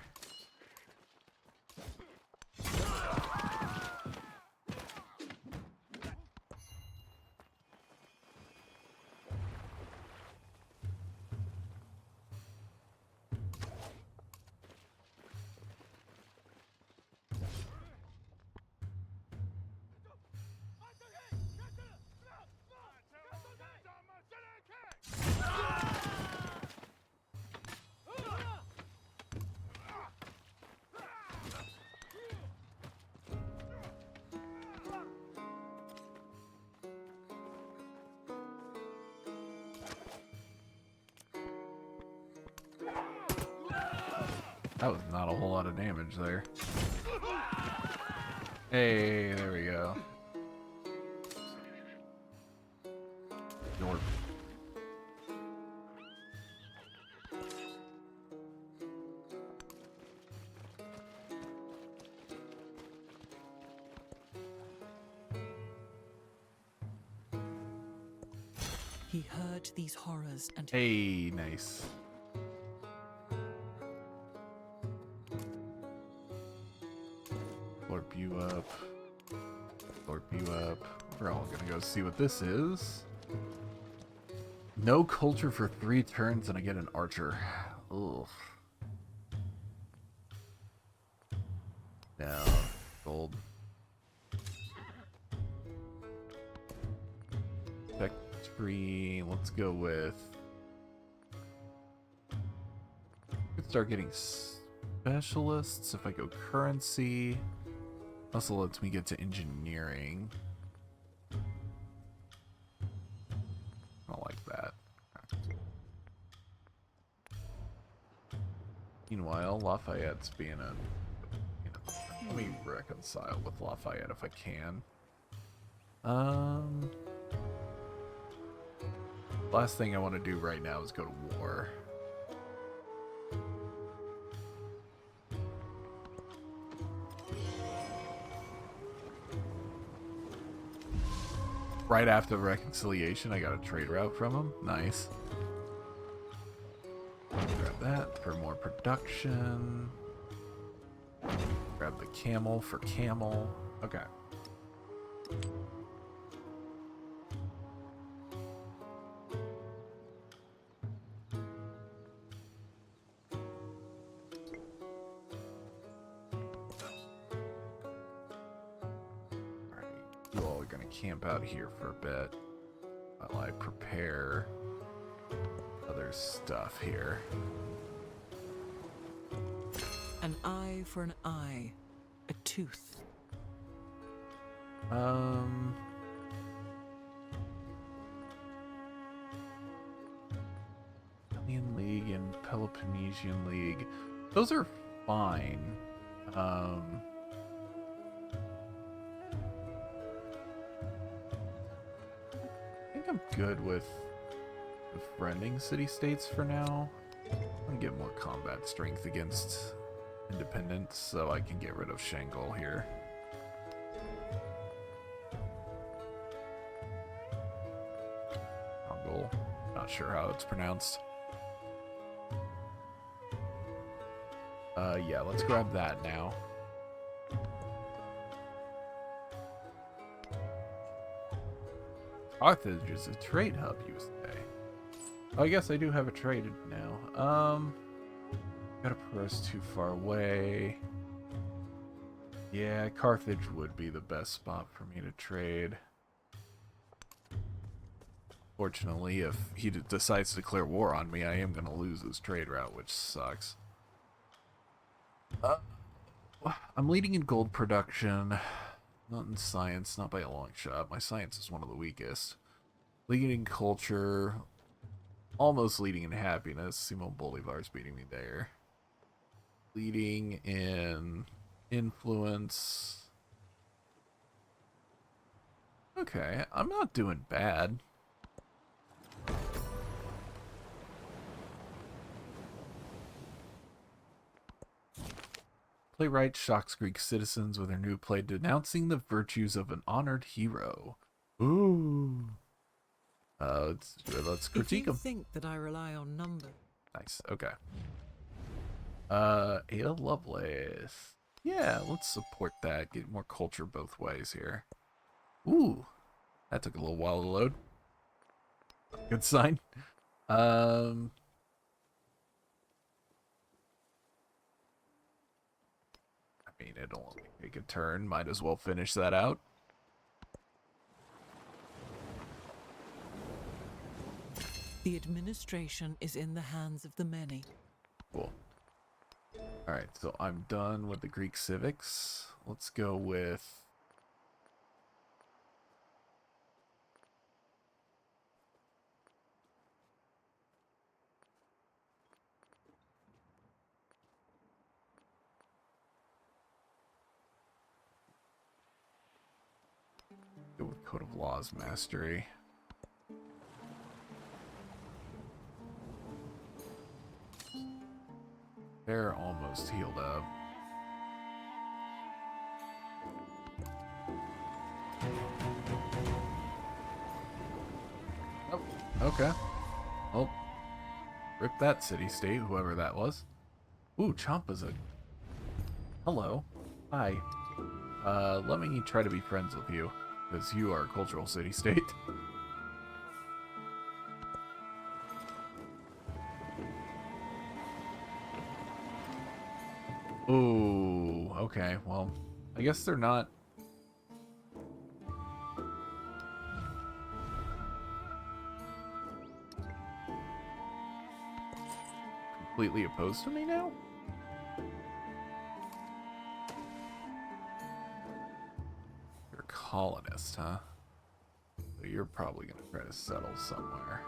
That was not a whole lot of damage there. Hey, there we go. York. He heard these horrors and Hey, nice. Warp you up. Warp you up. We're all gonna go see what this is. No culture for 3 turns and I get an archer. Ugh. No. Gold. Tech tree. Let's go with... Could start getting specialists if I go currency. Also lets me get to engineering. I don't like that. Meanwhile, Lafayette's being a... let me reconcile with Lafayette if I can. Last thing I want to do right now is go to war. Right after reconciliation, I got a trade route from him. Nice. Grab that for more production. Grab the camel for camel. Okay. You all are gonna camp out here for a bit while I prepare other stuff here. an eye for an eye, a tooth. Italian League and Peloponnesian League. Those are fine. I think I'm good with befriending city-states for now. I'm gonna get more combat strength against independence so I can get rid of Shanghai here. Mongol. Not sure how it's pronounced. Yeah, let's grab that now. Carthage is a trade hub, you say. Oh, I guess I do have a trade now. Gotta press too far away. Yeah, Carthage would be the best spot for me to trade. Fortunately, if he decides to declare war on me, I am gonna lose this trade route, which sucks. I'm leading in gold production. Not in science, not by a long shot. My science is one of the weakest. Leading in culture, almost leading in happiness. Simon Bolivar's beating me there. Leading in influence. Okay, I'm not doing bad. Playwright shocks Greek citizens with her new play denouncing the virtues of an honored hero. Ooh. Let's critique If you him. think that I rely on numbers. Nice. Okay. Ada Lovelace. Yeah, let's support that. Get more culture both ways here. Ooh. That took a little while to load. Good sign. I mean, it'll only take a turn. Might as well finish that out. The administration is in the hands of the many. Cool. Alright, so I'm done with the Greek civics. Let's go with... go with Code of Laws Mastery. They're almost healed up. Oh, okay. Oh, rip that city-state, whoever that was. Ooh, Champa's a... Hello. Hi. Let me try to be friends with you, because you are a cultural city-state. Ooh, okay, well, I guess they're not... completely opposed to me now? You're a colonist, huh? So you're probably gonna try to settle somewhere.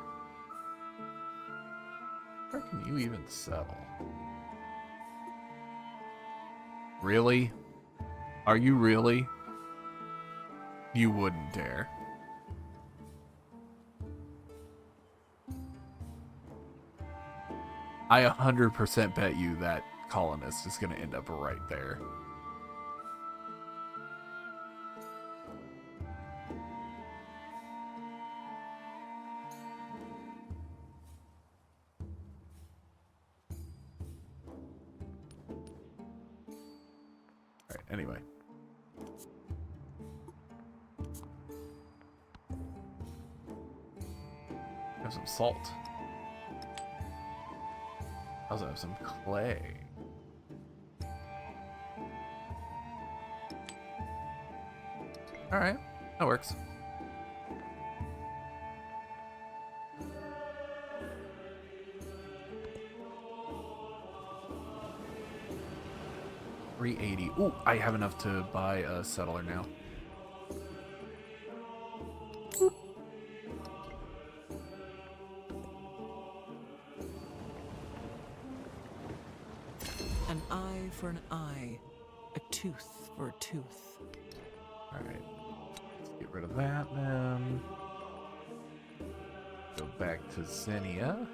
Where can you even settle? Really? Are you really? You wouldn't dare. I 100% bet you that colonist is going to end up right there. Alright, anyway. Have some salt. I also have some clay. Alright, that works. $380. Ooh, I have enough to buy a settler now. An eye for an eye, a tooth for a tooth. Alright, let's get rid of that then. Go back to Xenia.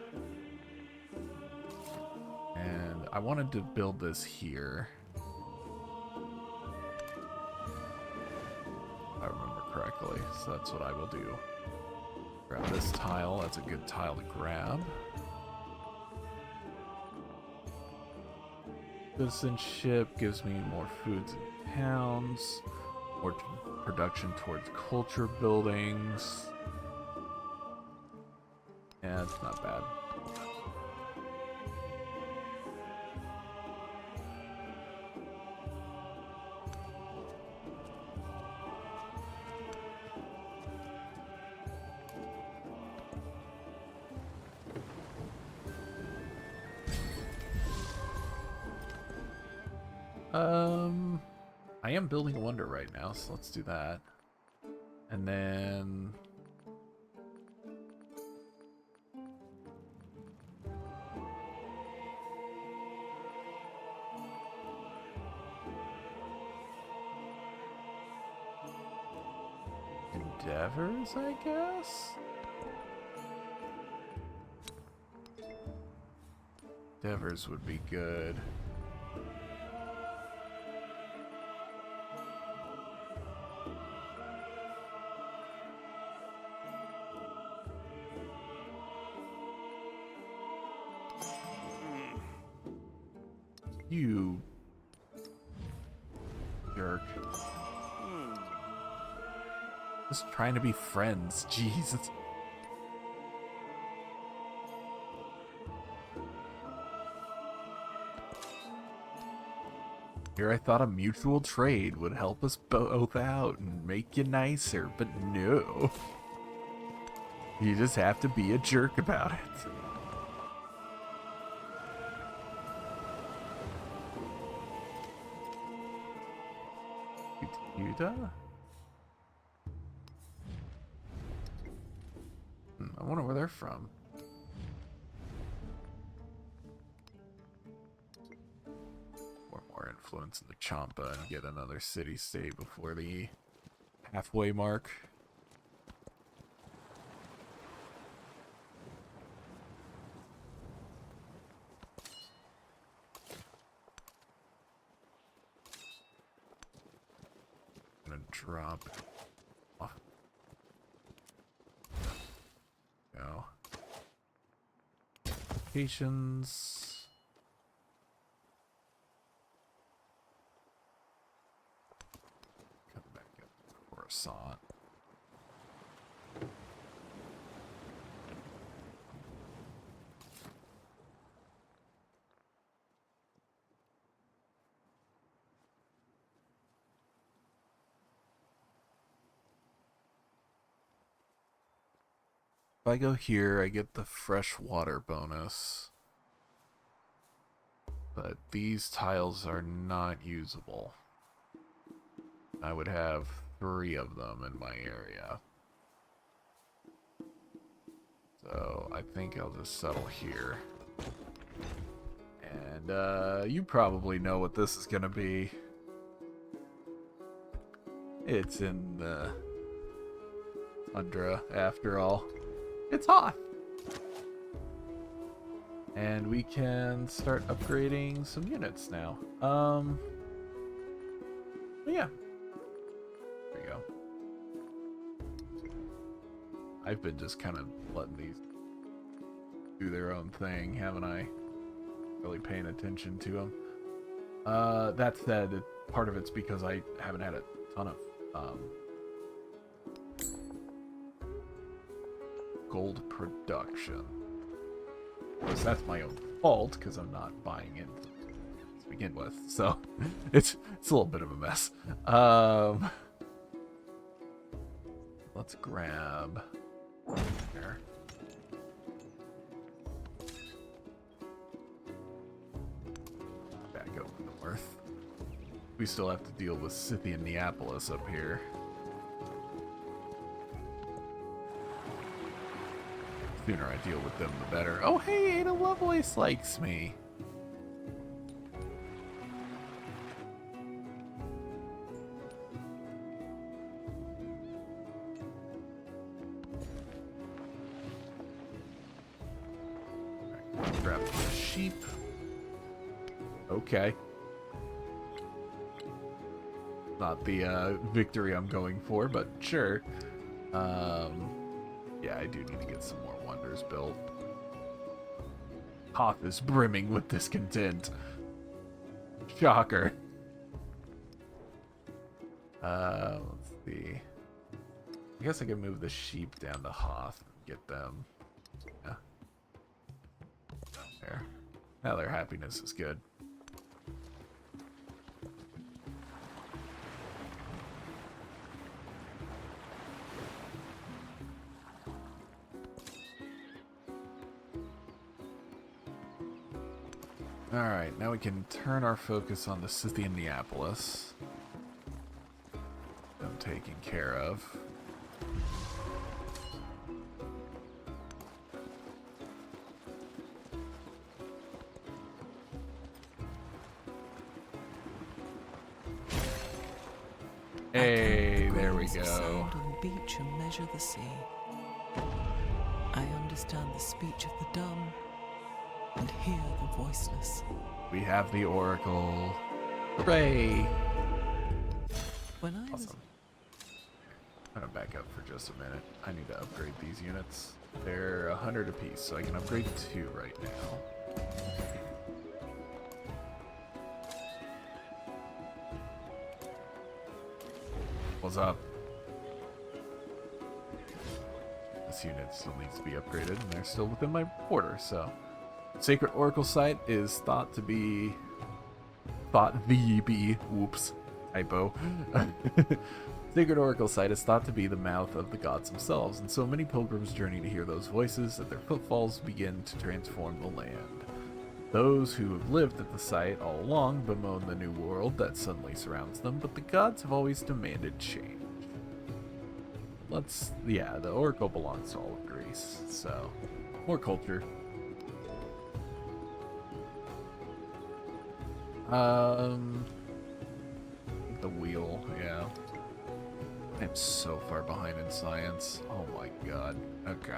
And I wanted to build this here. If I remember correctly, so that's what I will do. Grab this tile, that's a good tile to grab. Citizenship gives me more foods and towns, more production towards culture buildings. Yeah, it's not bad. I am building a wonder right now, so let's do that. And then... endeavors, I guess? Endeavors would be good. You jerk. Just trying to be friends. Jesus. Here I thought a mutual trade would help us both out and make you nicer, but no. You just have to be a jerk about it. Yuda? I wonder where they're from. More influence in the Champa and get another city-state before the halfway mark. I'm gonna drop off. Go. Locations. Come back up to Coruscant. If I go here, I get the freshwater bonus. But these tiles are not usable. I would have 3 of them in my area. So I think I'll just settle here. And you probably know what this is gonna be. It's in the tundra, after all. It's hot! And we can start upgrading some units now. Yeah. There we go. I've been just kind of letting these do their own thing, haven't I? Really paying attention to them. That said, part of it's because I haven't had a ton of gold production. Of course, that's my own fault because I'm not buying it to begin with, so it's a little bit of a mess. Let's grab there. Back up north. We still have to deal with Scythian Neapolis up here. The sooner I deal with them, the better. Oh, hey, Ada Lovelace likes me. Right, grab the sheep. Okay. Not the victory I'm going for, but sure. Yeah, I do need to get some more wonders built. Hoth is brimming with discontent. Shocker. Let's see. I guess I can move the sheep down to Hoth and get them. Yeah. There. Now their happiness is good. Alright, now we can turn our focus on the Scythian Neapolis. taken care of. Hey, there we Graze of go. sand on the beach and measure the sea. I understand the speech of the dumb and hear the voiceless. We have the Oracle. Hooray! When I was Awesome. I'm gonna back up for just a minute. I need to upgrade these units. They're 100 apiece, so I can upgrade 2 right now. What's up? This unit still needs to be upgraded, and they're still within my border, so. Sacred Oracle Site is thought to be... Whoops. Typo. Sacred Oracle Site is thought to be the mouth of the gods themselves, and so many pilgrims journey to hear those voices that their footfalls begin to transform the land. Those who have lived at the site all along bemoan the new world that suddenly surrounds them, but the gods have always demanded change. The Oracle belongs to all of Greece, so more culture. The wheel, yeah. I'm so far behind in science. Oh my god. Okay.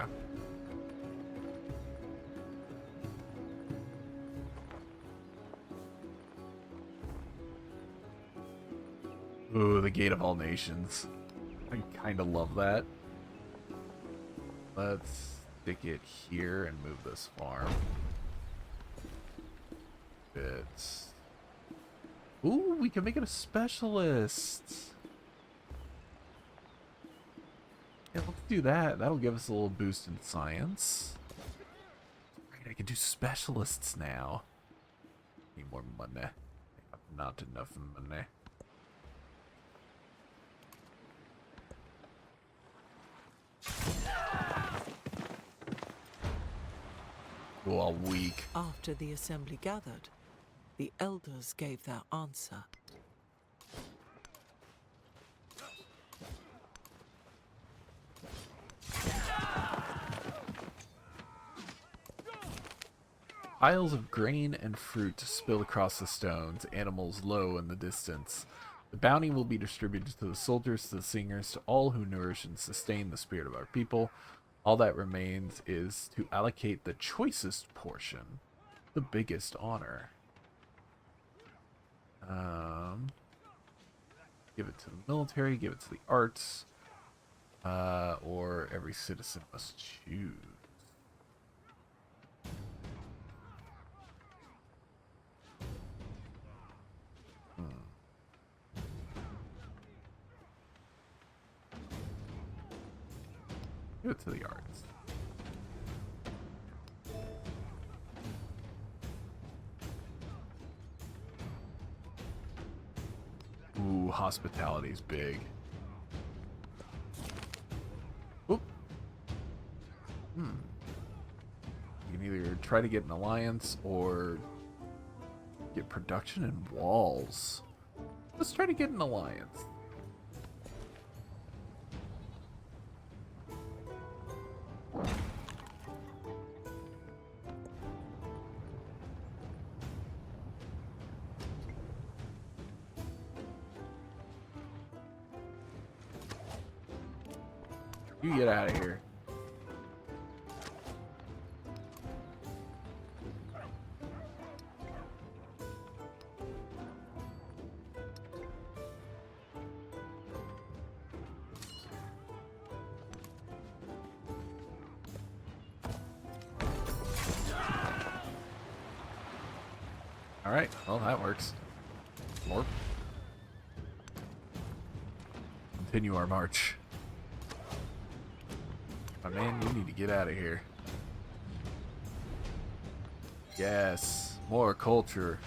Ooh, the Gate of All Nations. I kind of love that. Let's stick it here and move this farm. It's... Ooh, we can make it a specialist. Yeah, let's do that. That'll give us a little boost in science. Great, I can do specialists now. Need more money. I have not enough money. Oh, all weak. After the assembly gathered, the elders gave their answer. Piles of grain and fruit spill across the stones, animals low in the distance. The bounty will be distributed to the soldiers, to the singers, to all who nourish and sustain the spirit of our people. All that remains is to allocate the choicest portion, the biggest honor. Give it to the military, give it to the arts, or every citizen must choose. Give it to the arts. Ooh, hospitality's big. Oop. You can either try to get an alliance or get production and walls. Let's try to get an alliance. You get out of here. All right, well, that works. More. Continue our march. My man, you need to get out of here. Yes, more culture.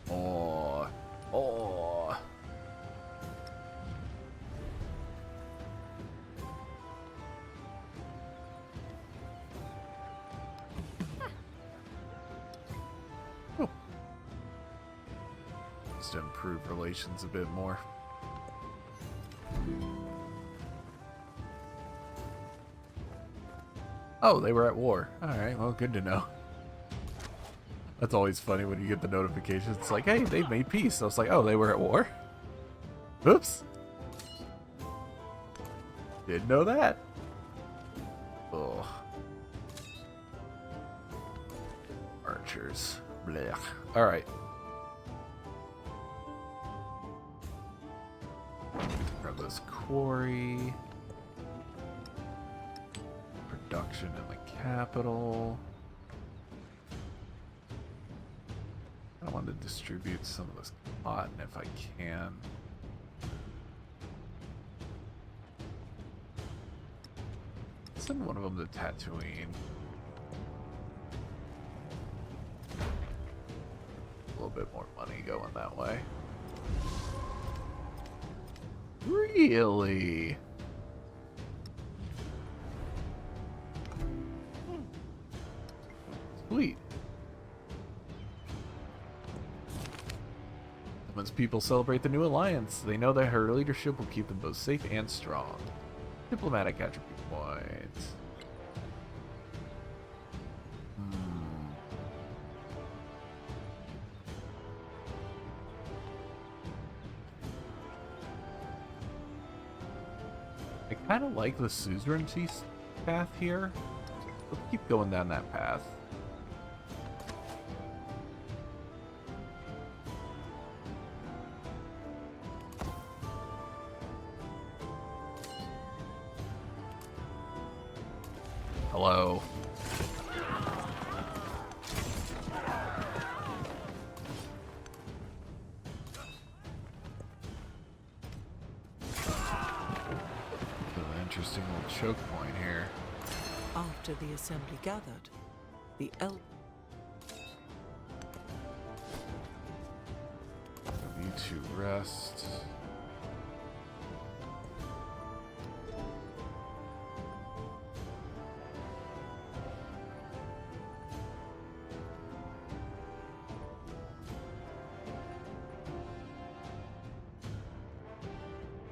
Oh, oh. Oh. Just to improve relations a bit more. Oh, they were at war. Alright, well, good to know. That's always funny when you get the notification. It's like, hey, they've made peace. So it's like, oh, they were at war? Oops. Didn't know that. Ugh. Archers. Blech. Alright. Grab this quarry. Production in the capital. I want to distribute some of this cotton if I can. Send one of them to Tatooine. A little bit more money going that way. Really? Sweet. Once people celebrate the new alliance, they know that her leadership will keep them both safe and strong. Diplomatic attribute points. I kind of like the suzerainty path here. Let's keep going down that path. Hello. An interesting little choke point here. After the assembly gathered, the elk You to rest.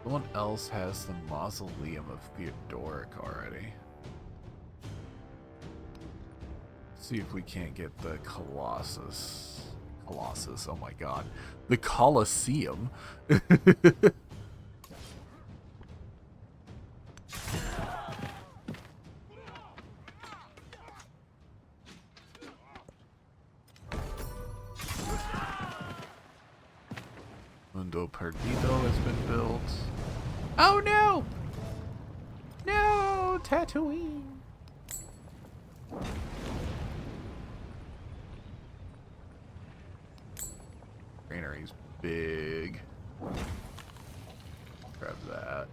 Someone else has the mausoleum of Theodoric already. See if we can't get the Colossus. Colossus, oh my god. The Colosseum. Mundo Perdido has been built. Oh no! No, Tatooine. Granary's big. Grab that.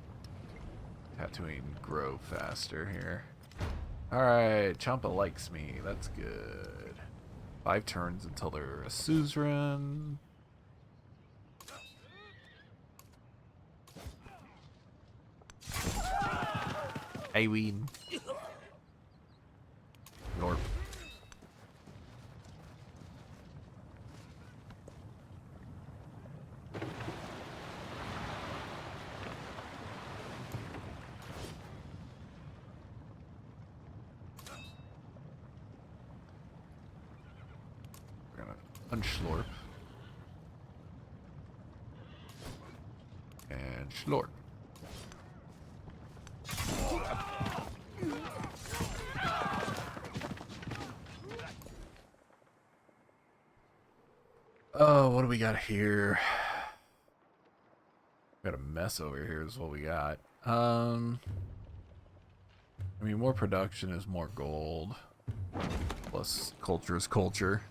Tatooine grow faster here. Alright, Champa likes me. That's good. 5 turns until they're a suzerain. I win. Norp. We're gonna unschlorp. And schlorp. Oh, what do we got here? Got a mess over here is what we got. I mean, more production is more gold. Plus, culture is culture.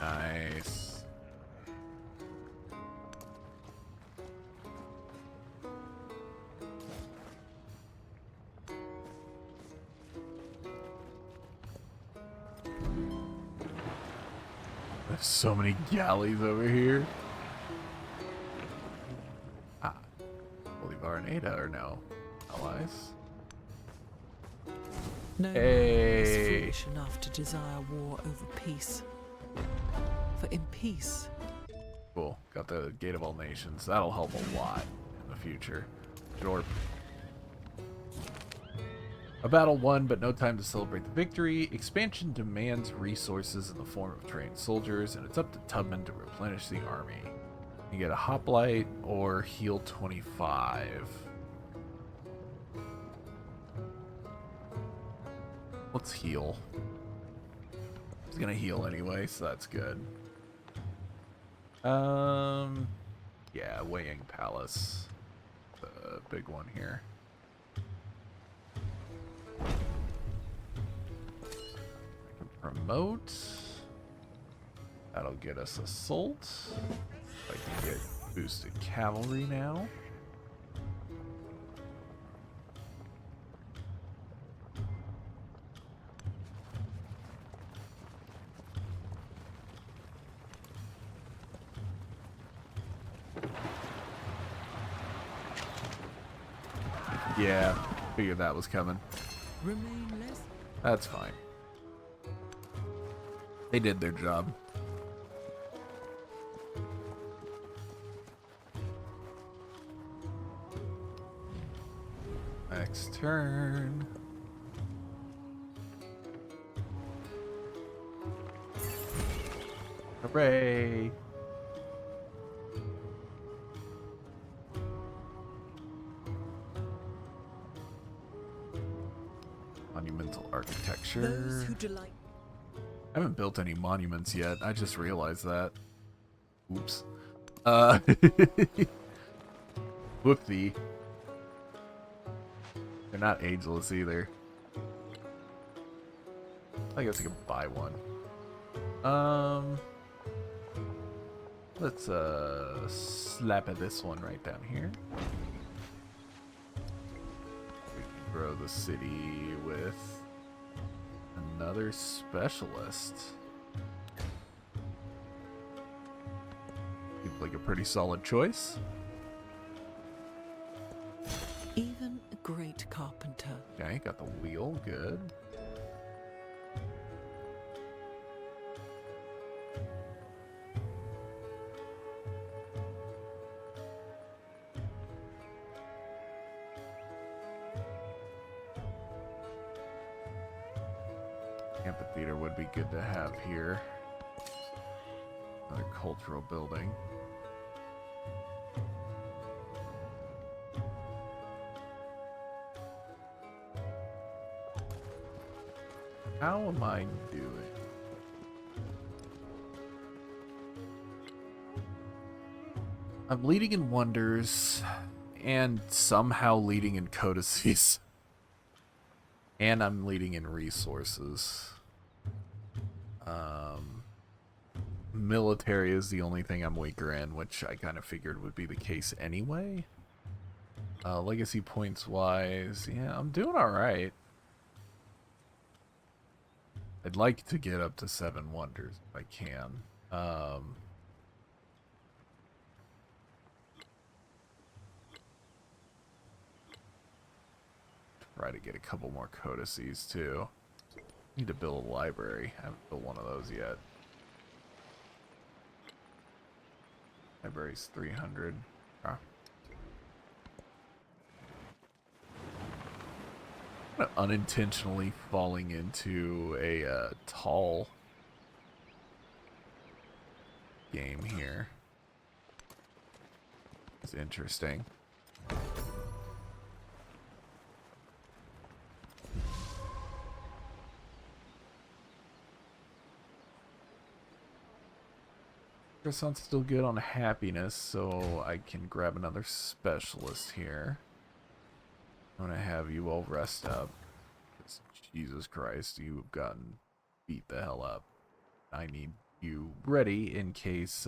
Nice. There's so many galleys over here. Ah. Bolivar and Ada are now allies. No man is foolish enough to desire war over peace. For in peace, Cool. Got the Gate of All Nations. That'll help a lot in the future. Sure. A battle won, but no time to celebrate the victory. Expansion demands resources in the form of trained soldiers, and it's up to Tubman to replenish the army. You get a hoplite or heal 25. Let's heal. He's gonna heal anyway, so that's good. Yeah, Weighing Palace. The big one here. I can promote. That'll get us assault. I can get boosted cavalry now. Yeah, figured that was coming. remain less. That's fine. They did their job. Next turn. Hooray! Monumental architecture. Those who delight. I haven't built any monuments yet. I just realized that. Oops. Whoopsie. They're not ageless either. I guess I can buy one. Let's slap at this one right down here. We can grow the city with another specialist. Seems like a pretty solid choice. Even a great carpenter. Okay, got the wheel, good. Amphitheater would be good to have here. Another cultural building. How am I doing? I'm leading in wonders and somehow leading in codices. And I'm leading in resources. Military is the only thing I'm weaker in, which I kind of figured would be the case anyway. Legacy points wise, yeah, I'm doing alright. I'd like to get up to 7 wonders if I can. Try to get a couple more codices too. Need to build a library. I haven't built one of those yet. Library's 300. Ah. I'm unintentionally falling into a tall game here. It's interesting. Croissant's still good on happiness, so I can grab another specialist here. I'm gonna have you all rest up. Jesus Christ, you've gotten beat the hell up. I need you ready in case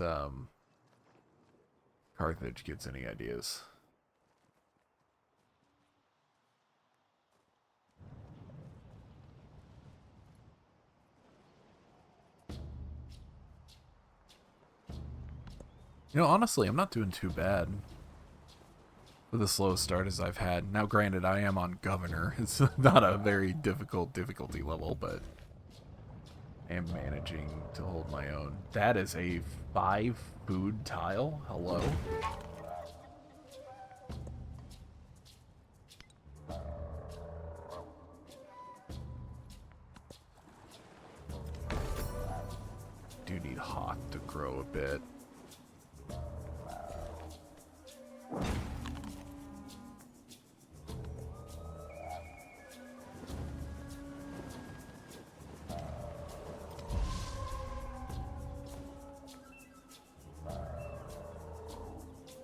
Carthage gets any ideas. You know, honestly, I'm not doing too bad. with a slow start as I've had. Now, granted, I am on Governor. It's not a very difficult difficulty level, but I am managing to hold my own. That is a 5 food tile. Hello? Do need Hawk to grow a bit.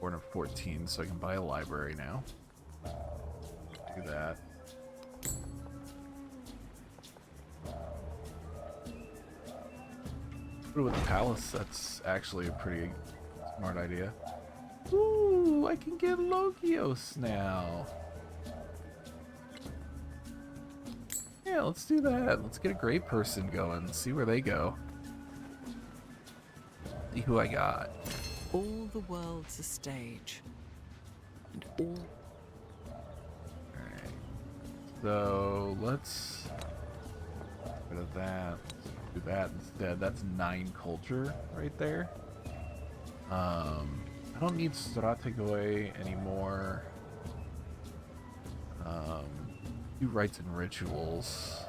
Born of 14, so I can buy a library now. Do that. Put it with the palace. That's actually a pretty smart idea. Ooh, I can get Logios now. Yeah, let's do that. Let's get a great person going. See where they go. See who I got. All the world's a stage. And all... Alright. So, let's get rid of that. Do that instead. That's 9 culture right there. I don't need Strategoi anymore. Do rites and rituals.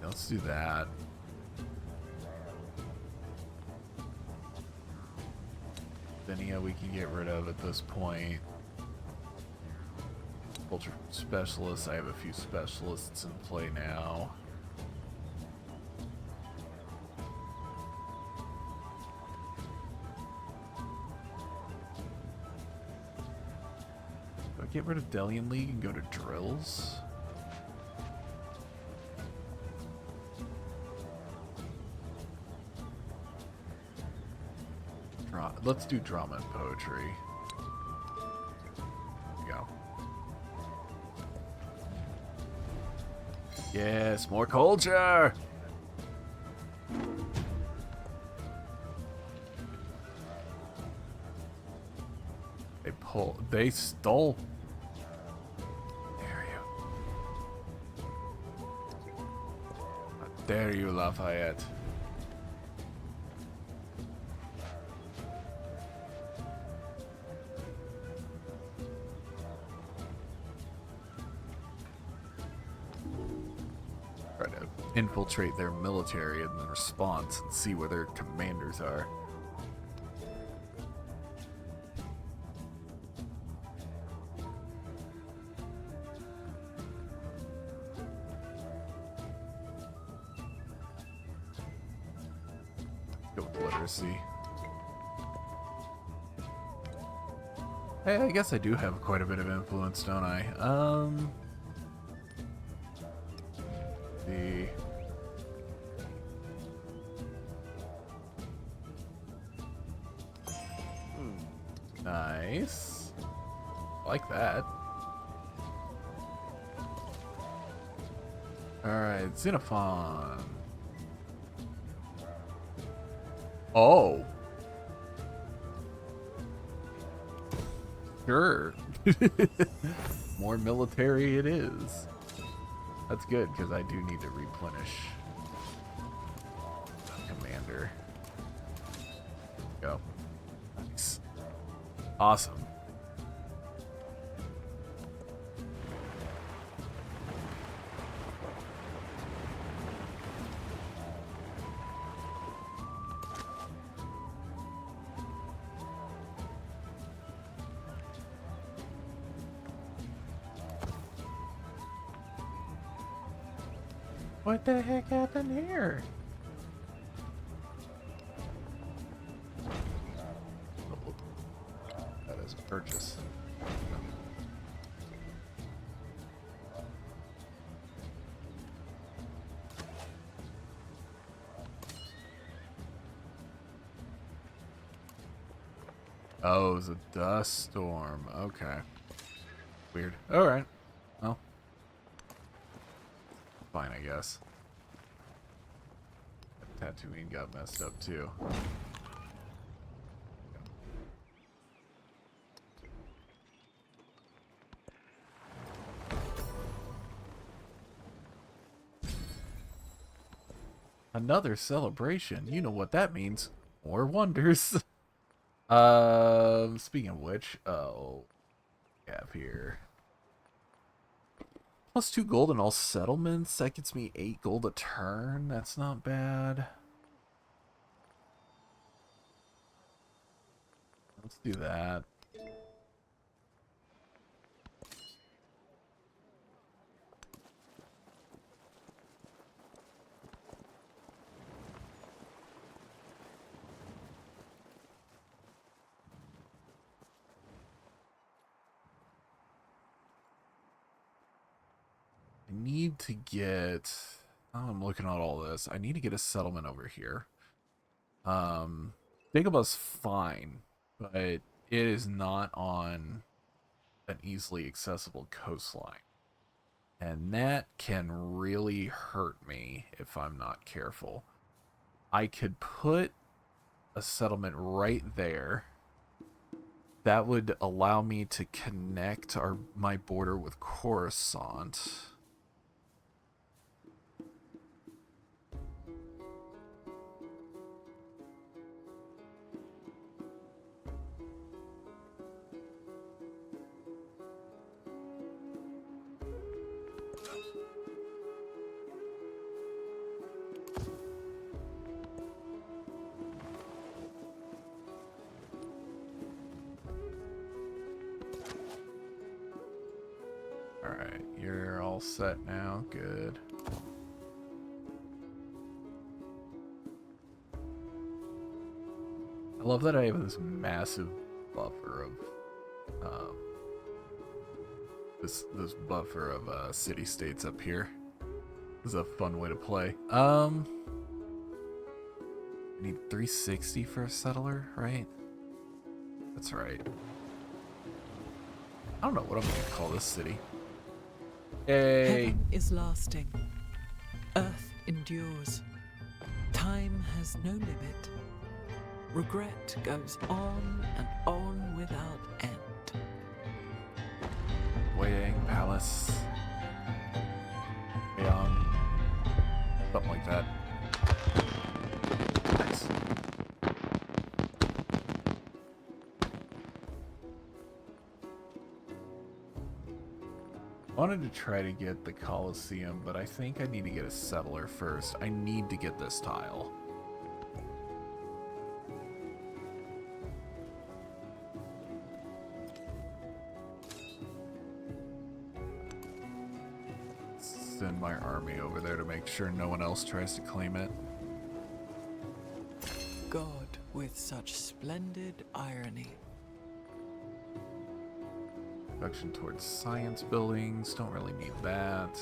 Yeah, let's do that. Venia we can get rid of at this point. Culture specialists. I have a few specialists in play now. Do I get rid of Delian League and go to drills? Let's do drama and poetry. There we go. Yes, more culture! They stole. Dare you. How dare you, Lafayette. Try to infiltrate their military in the response and see where their commanders are. Go with literacy. Hey, I guess I do have quite a bit of influence, don't I? The nice. Like that. Alright, Xenophon. Oh. Sure. More military it is. That's good, because I do need to replenish commander. Go. Nice. Awesome. What the heck happened here? That is a purchase. Oh, it was a dust storm. Okay. Weird. Alright. Well. Fine, I guess. Tatooine got messed up too. another celebration. You know what that means. More wonders. Speaking of which, oh, we have here. Plus 2 gold in all settlements. That gets me 8 gold a turn. That's not bad. Let's do that. I need to get... Oh, I'm looking at all this. I need to get a settlement over here. Dagobah's fine, but it is not on an easily accessible coastline. And that can really hurt me if I'm not careful. I could put a settlement right there. That would allow me to connect my border with Coruscant. Alright, you're all set now. Good. I love that I have this massive buffer of this buffer of city-states up here. This is a fun way to play. I need 360 for a settler, right? That's right. I don't know what I'm gonna call this city. Hey. Heaven is lasting. Earth endures. Time has no limit. Regret goes on and on without end. Waiting Palace. Something like that. Nice. I wanted to try to get the Colosseum, but I think I need to get a settler first. I need to get this tile. Send my army over there to make sure no one else tries to claim it. God with such splendid irony. Production towards science buildings. Don't really need that.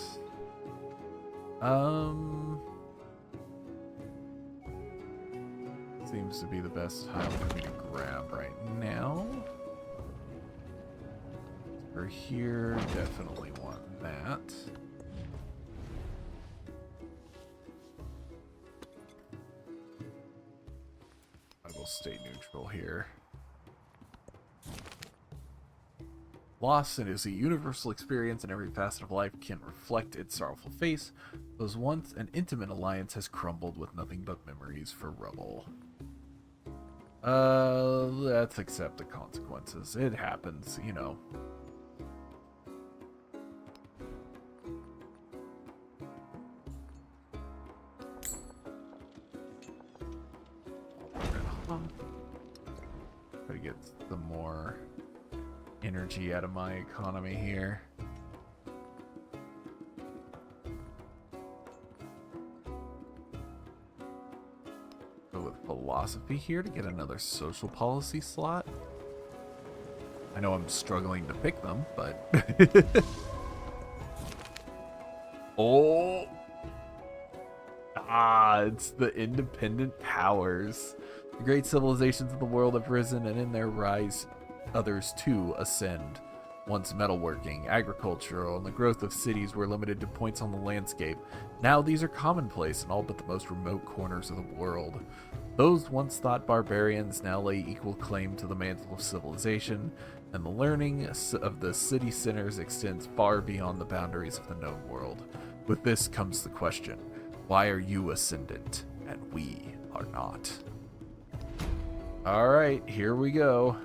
Seems to be the best tile for me to grab right now. For here, definitely want that. I will stay neutral here. Loss is a universal experience, and every facet of life can reflect its sorrowful face. Those once an intimate alliance has crumbled with nothing but memories for rubble. Let's accept the consequences. It happens, you know. Try to get some more energy out of my economy here. Go with philosophy here to get another social policy slot. I know I'm struggling to pick them, but oh, it's the independent powers. The great civilizations of the world have risen, and in their rise others too ascend. Once metalworking, agricultural, and the growth of cities were limited to points on the landscape. Now these are commonplace in all but the most remote corners of the world. Those once thought barbarians now lay equal claim to the mantle of civilization, and the learning of the city centers extends far beyond the boundaries of the known world. With this comes the question, why are you ascendant? And we are not. Alright, here we go.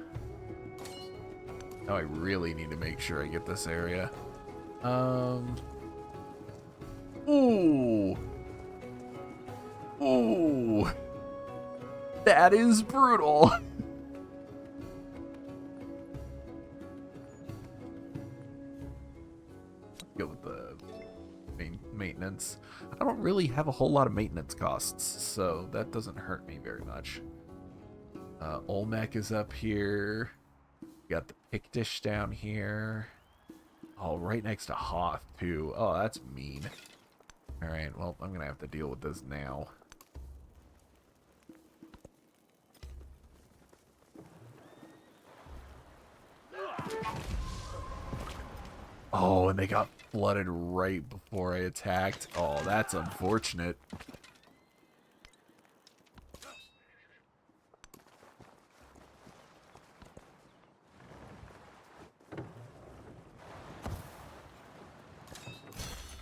Now I really need to make sure I get this area. Ooh. Ooh. That is brutal. Go with the maintenance. I don't really have a whole lot of maintenance costs, so that doesn't hurt me very much. Olmec is up here. We got the Pictish down here. Oh, right next to Hoth, too. Oh, that's mean. Alright, well, I'm gonna have to deal with this now. Oh, and they got flooded right before I attacked. Oh, that's unfortunate.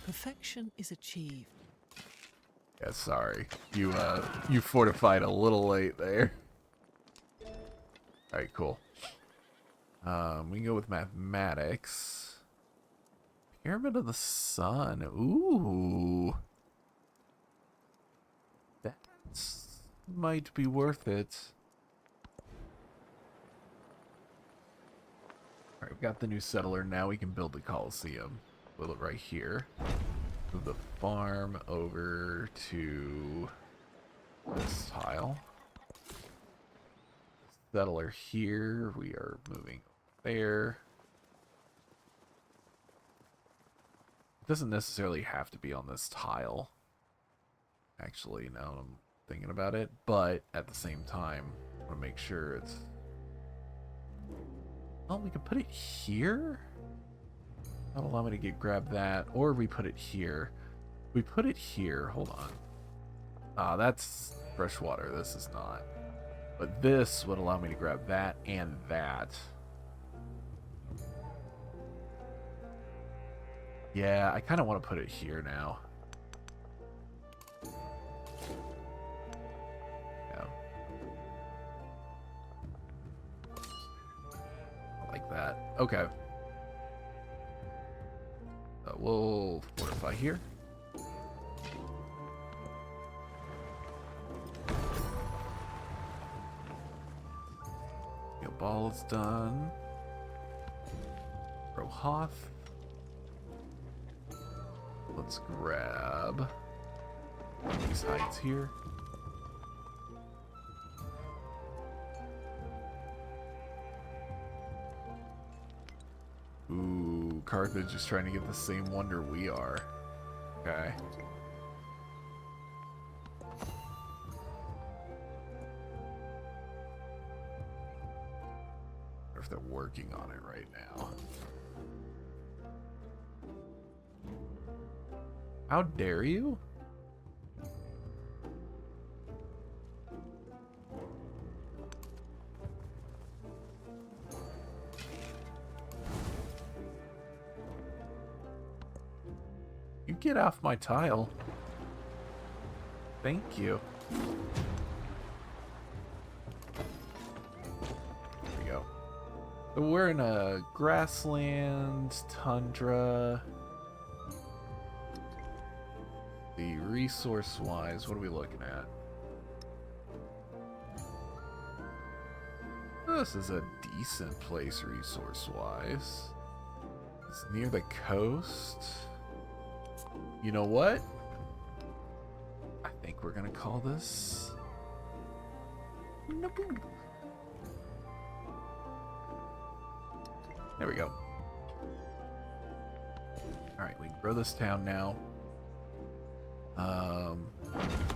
Perfection is achieved. Yeah, sorry. You fortified a little late there. Alright, cool. We can go with mathematics. Pyramid of the Sun. Ooh. That might be worth it. Alright, we've got the new settler. Now we can build the Colosseum. Build it right here. Move the farm over to this tile. Settler here. We are moving there. It doesn't necessarily have to be on this tile. Actually, now I'm thinking about it. But at the same time, I want to make sure it's... Oh, we can put it here? That'll allow me to grab that. Or we put it here. We put it here. Hold on. Ah, that's freshwater. This is not. But this would allow me to grab that and that. Yeah, I kind of want to put it here now. Yeah. I like that. Okay. We'll fortify here. Your ball is done. Throw Hoth. Let's grab these heights here. Ooh, Carthage is trying to get the same wonder we are. Okay. Or if they're working on it right now. How dare you? You get off my tile. Thank you. There we go. So we're in a grassland, tundra. The resource-wise, what are we looking at? This is a decent place resource-wise. It's near the coast. You know what? I think we're gonna call this Naboo. There we go. Alright, we can grow this town now.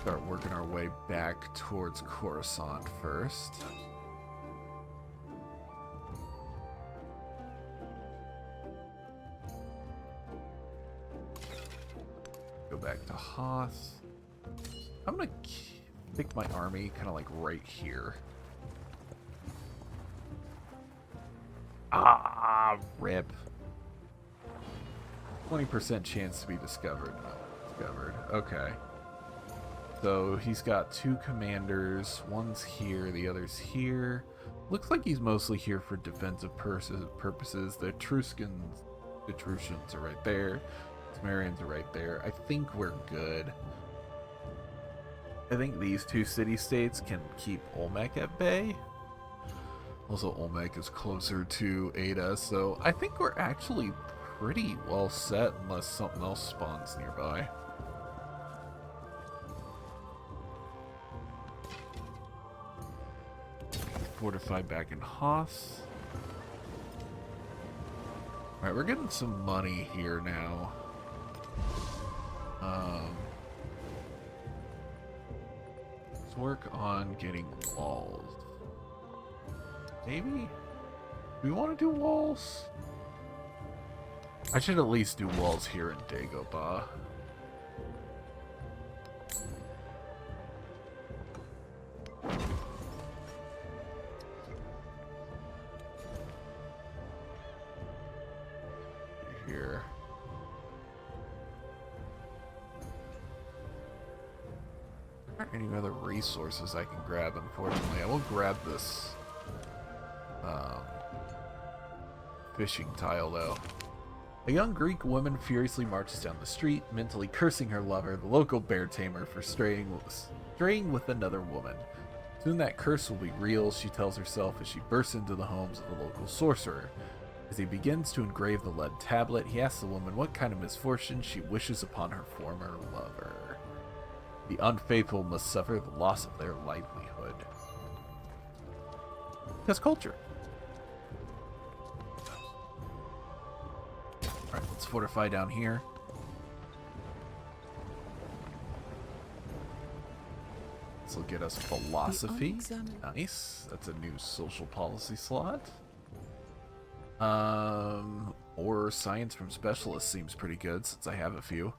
Start working our way back towards Coruscant first. Go back to Hoth. I'm gonna pick my army kind of like right here. Ah, rip. 20% chance to be discovered. Discovered. Okay. So he's got 2 commanders. One's here, the other's here. Looks like he's mostly here for defensive purposes. The Etruscans are right there. The Sumerians are right there. I think we're good. I think these 2 city-states can keep Olmec at bay. Also, Olmec is closer to Ada, so I think we're actually pretty well set unless something else spawns nearby. Fortified back in Hoth. Alright, we're getting some money here now. Let's work on getting walls. Maybe? Do we want to do walls? I should at least do walls here in Dagobah. Here. Aren't any other resources I can grab, unfortunately. I will grab this fishing tile, though. A young Greek woman furiously marches down the street, mentally cursing her lover, the local bear tamer, for straying with another woman. Soon that curse will be real, she tells herself as she bursts into the homes of the local sorcerer. As he begins to engrave the lead tablet, he asks the woman what kind of misfortune she wishes upon her former lover. The unfaithful must suffer the loss of their livelihood. That's culture. Alright, let's fortify down here. This will get us philosophy. Nice. That's a new social policy slot. Or science from specialists seems pretty good since I have a few.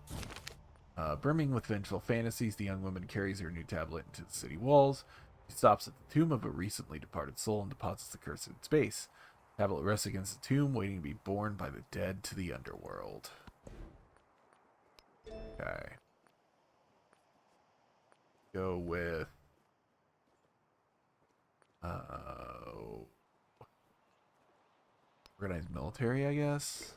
Brimming with vengeful fantasies, the young woman carries her new tablet into the city walls. She stops at the tomb of a recently departed soul and deposits the curse in space. The tablet rests against the tomb, waiting to be borne by the dead to the underworld. Okay. Go with... organized military, I guess.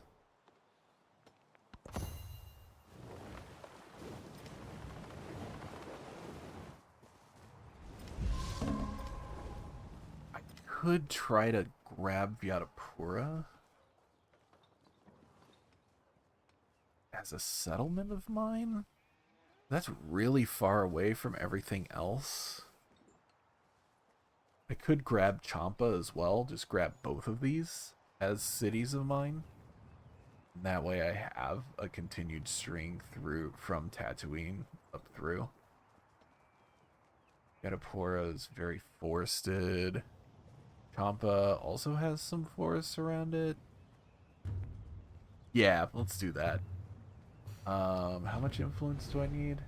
I could try to grab Vyadapura as a settlement of mine. That's really far away from everything else. I could grab Champa as well, just grab both of these as cities of mine. And that way I have a continued string through from Tatooine up through. Vyadapura is very forested. Champa also has some forests around it. Yeah, let's do that. How much influence do I need?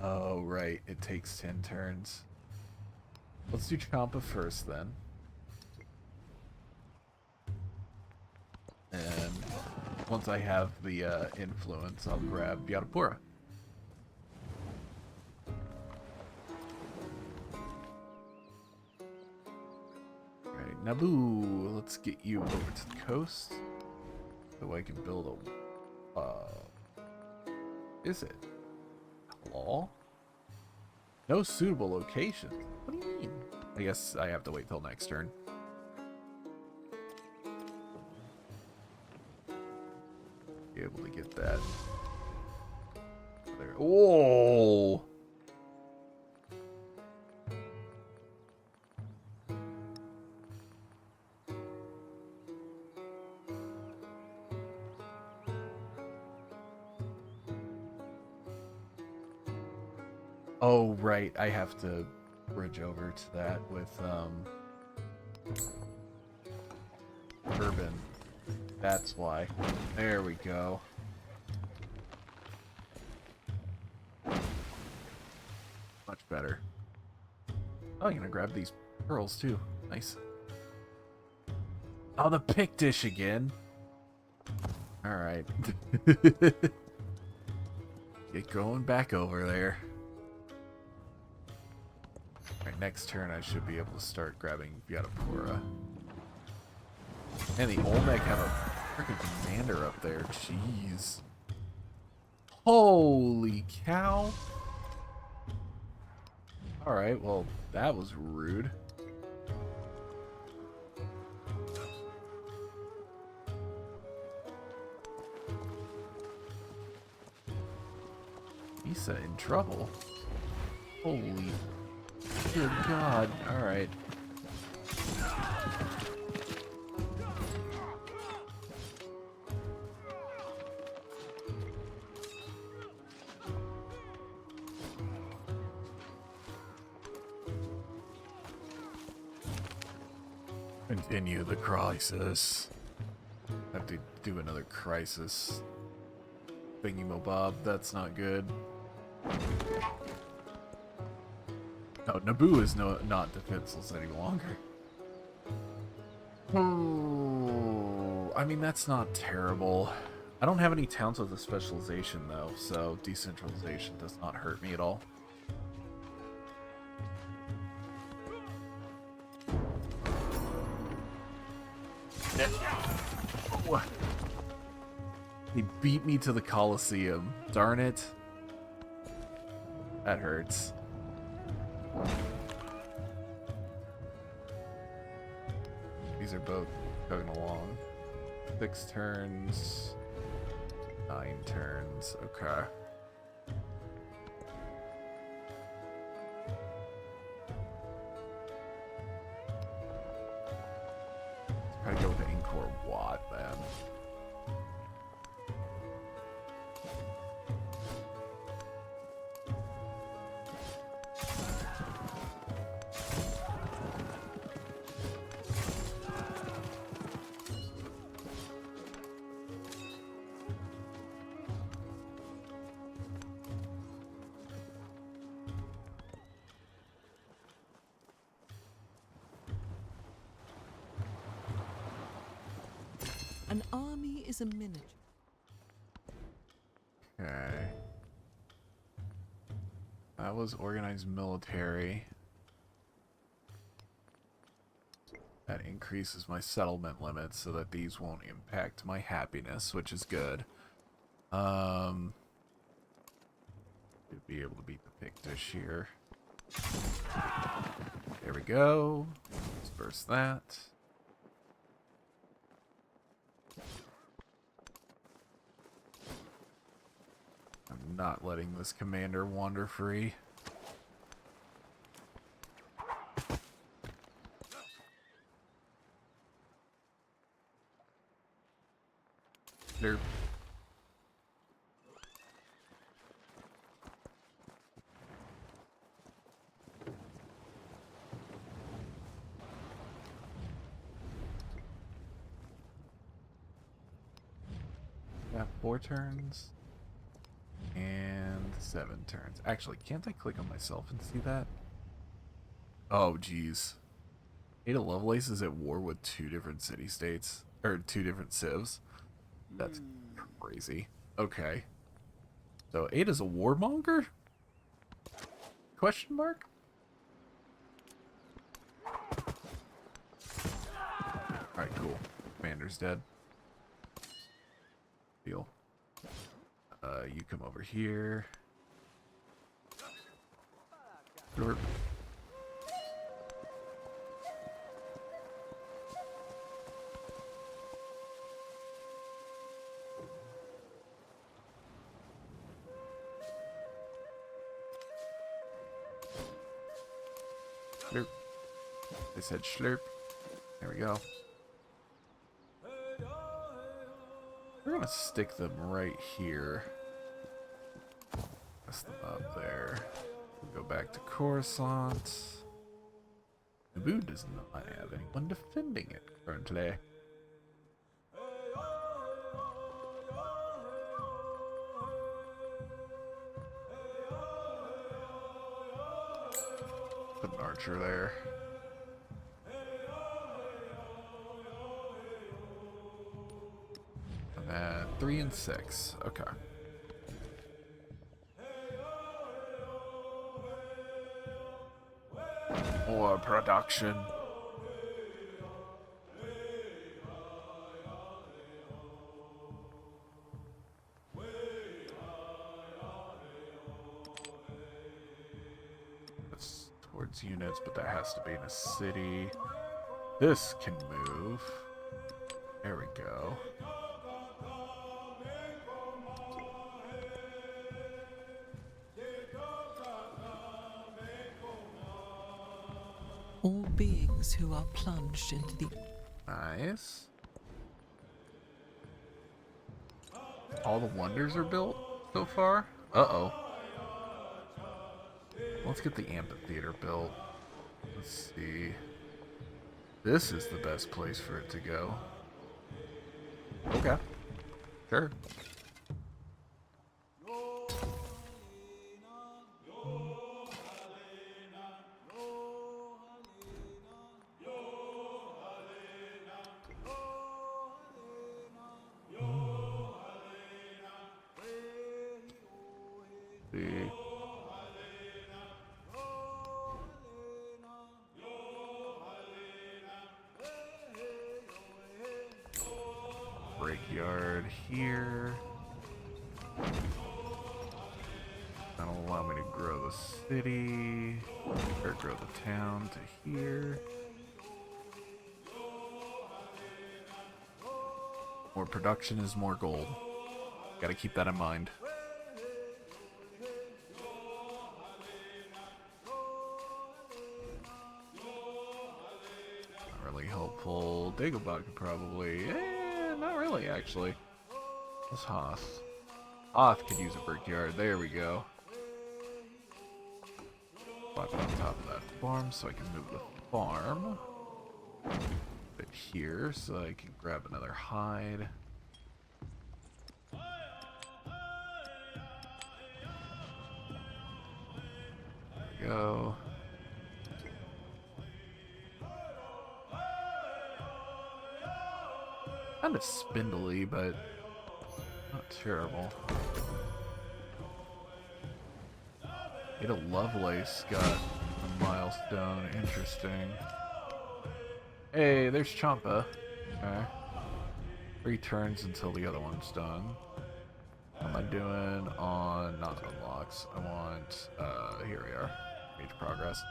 Oh, right. It takes 10 turns. Let's do Champa first, then. And once I have the influence, I'll grab Vyadapura. Alright, Naboo, let's get you over to the coast. So I can build a... is it? Law? No suitable location. What do you mean? I guess I have to wait till next turn. Be able to get that. There. Oh! Oh, right. I have to bridge over to that with, Urban. That's why. There we go. Much better. Oh, I'm gonna grab these pearls, too. Nice. Oh, the Pictish again. Alright. get going back over there. Alright, next turn I should be able to start grabbing Vyatapura. And the Olmec have a freaking commander up there. Jeez. Holy cow. Alright, well, that was rude. Isa in trouble. Holy good God. Alright. Continue the crisis. Have to do another crisis. Thingy-mo-bob, that's not good. Oh, Naboo is not defenseless any longer. Oh, I mean, that's not terrible. I don't have any towns with a specialization, though, so decentralization does not hurt me at all. What? He beat me to the Colosseum. Darn it. That hurts. These are both going along. 6 turns. 9 turns. Okay. Gotta go with the Inkor Watt, then. An army is a miniature. Okay. That was organized military. That increases my settlement limits so that these won't impact my happiness, which is good. Should be able to beat the Pictish here. There we go. Disperse that. I'm not letting this commander wander free. Derp. Got 4 turns. And 7 turns. Actually, can't I click on myself and see that? Oh, jeez. Ada Lovelace is at war with 2 different city-states. Or 2 different civs. That's crazy. Okay. So, Ada's a warmonger? Question mark? Alright, cool. Commander's dead. Deal. You come over here. Slurp. Slurp. I said slurp. There we go. We're gonna stick them right here. Press them up there. Go back to Coruscant. Naboo does not have anyone defending it currently. Put an archer there. And 3 and 6. Okay. More production. That's towards units, but that has to be in a city. This can move. There we go. All beings who are plunged into the... Nice. All the wonders are built so far? Uh-oh. Let's get the amphitheater built. Let's see. This is the best place for it to go. Okay. Sure. See. Brickyard here. That'll allow me to grow the city, or grow the town to here. More production is more gold. Gotta keep that in mind. Not really helpful. Dagobah could probably... not really, actually. What's Hoth? Hoth could use a brickyard. There we go. Slap it on top of that farm so I can move the farm. Put it here so I can grab another hide. There we go. Kind of spindly, but not terrible. Ada Lovelace got a milestone. Interesting. Hey, there's Champa. Okay. 3 turns until the other one's done. What am I doing on not unlocks? I want here we are. Page progress.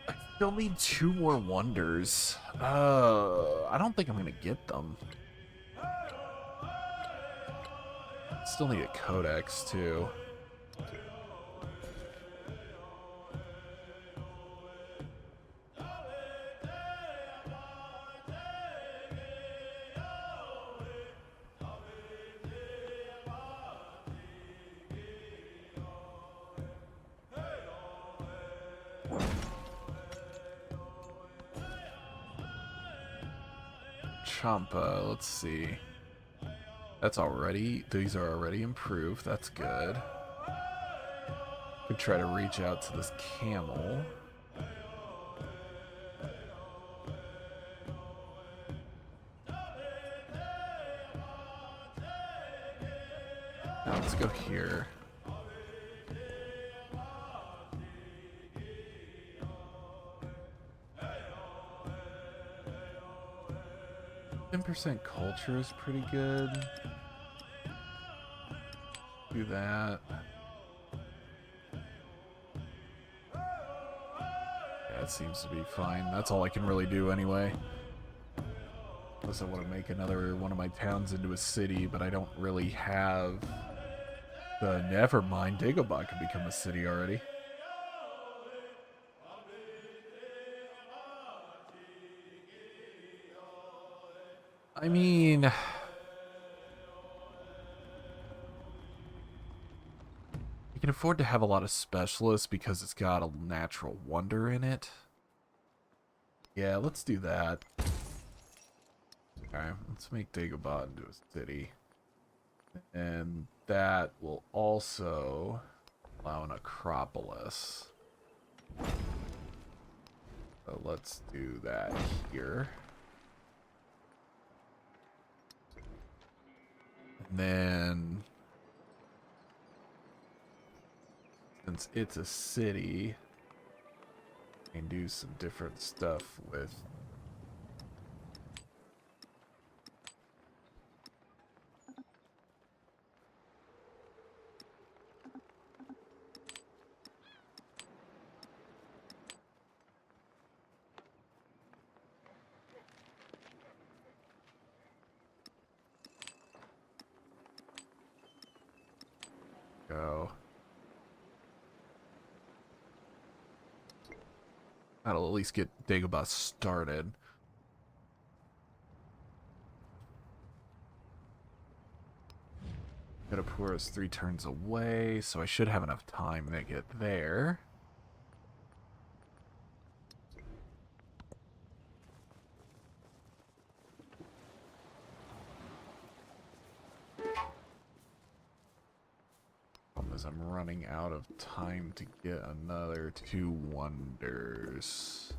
I still need 2 more wonders. I don't think I'm gonna get them. Still need a codex too. Champa, let's see. These are already improved. That's good. Could try to reach out to this camel. Now let's go here. 10% culture is pretty good. Do that. Yeah, it seems to be fine. That's all I can really do anyway. Unless I want to make another one of my towns into a city, but I don't really have the... Never mind, Dagobah can become a city already. I mean... you can afford to have a lot of specialists because it's got a natural wonder in it. Yeah, let's do that. Okay, let's make Dagobah into a city. And that will also allow an Acropolis. So let's do that here. And then, since it's a city, And do some different stuff with. Go. That'll at least get Dagobah started. Gadapur is 3 turns away, so I should have enough time to get there. Problem is I'm running out of time to get another 2 wonders.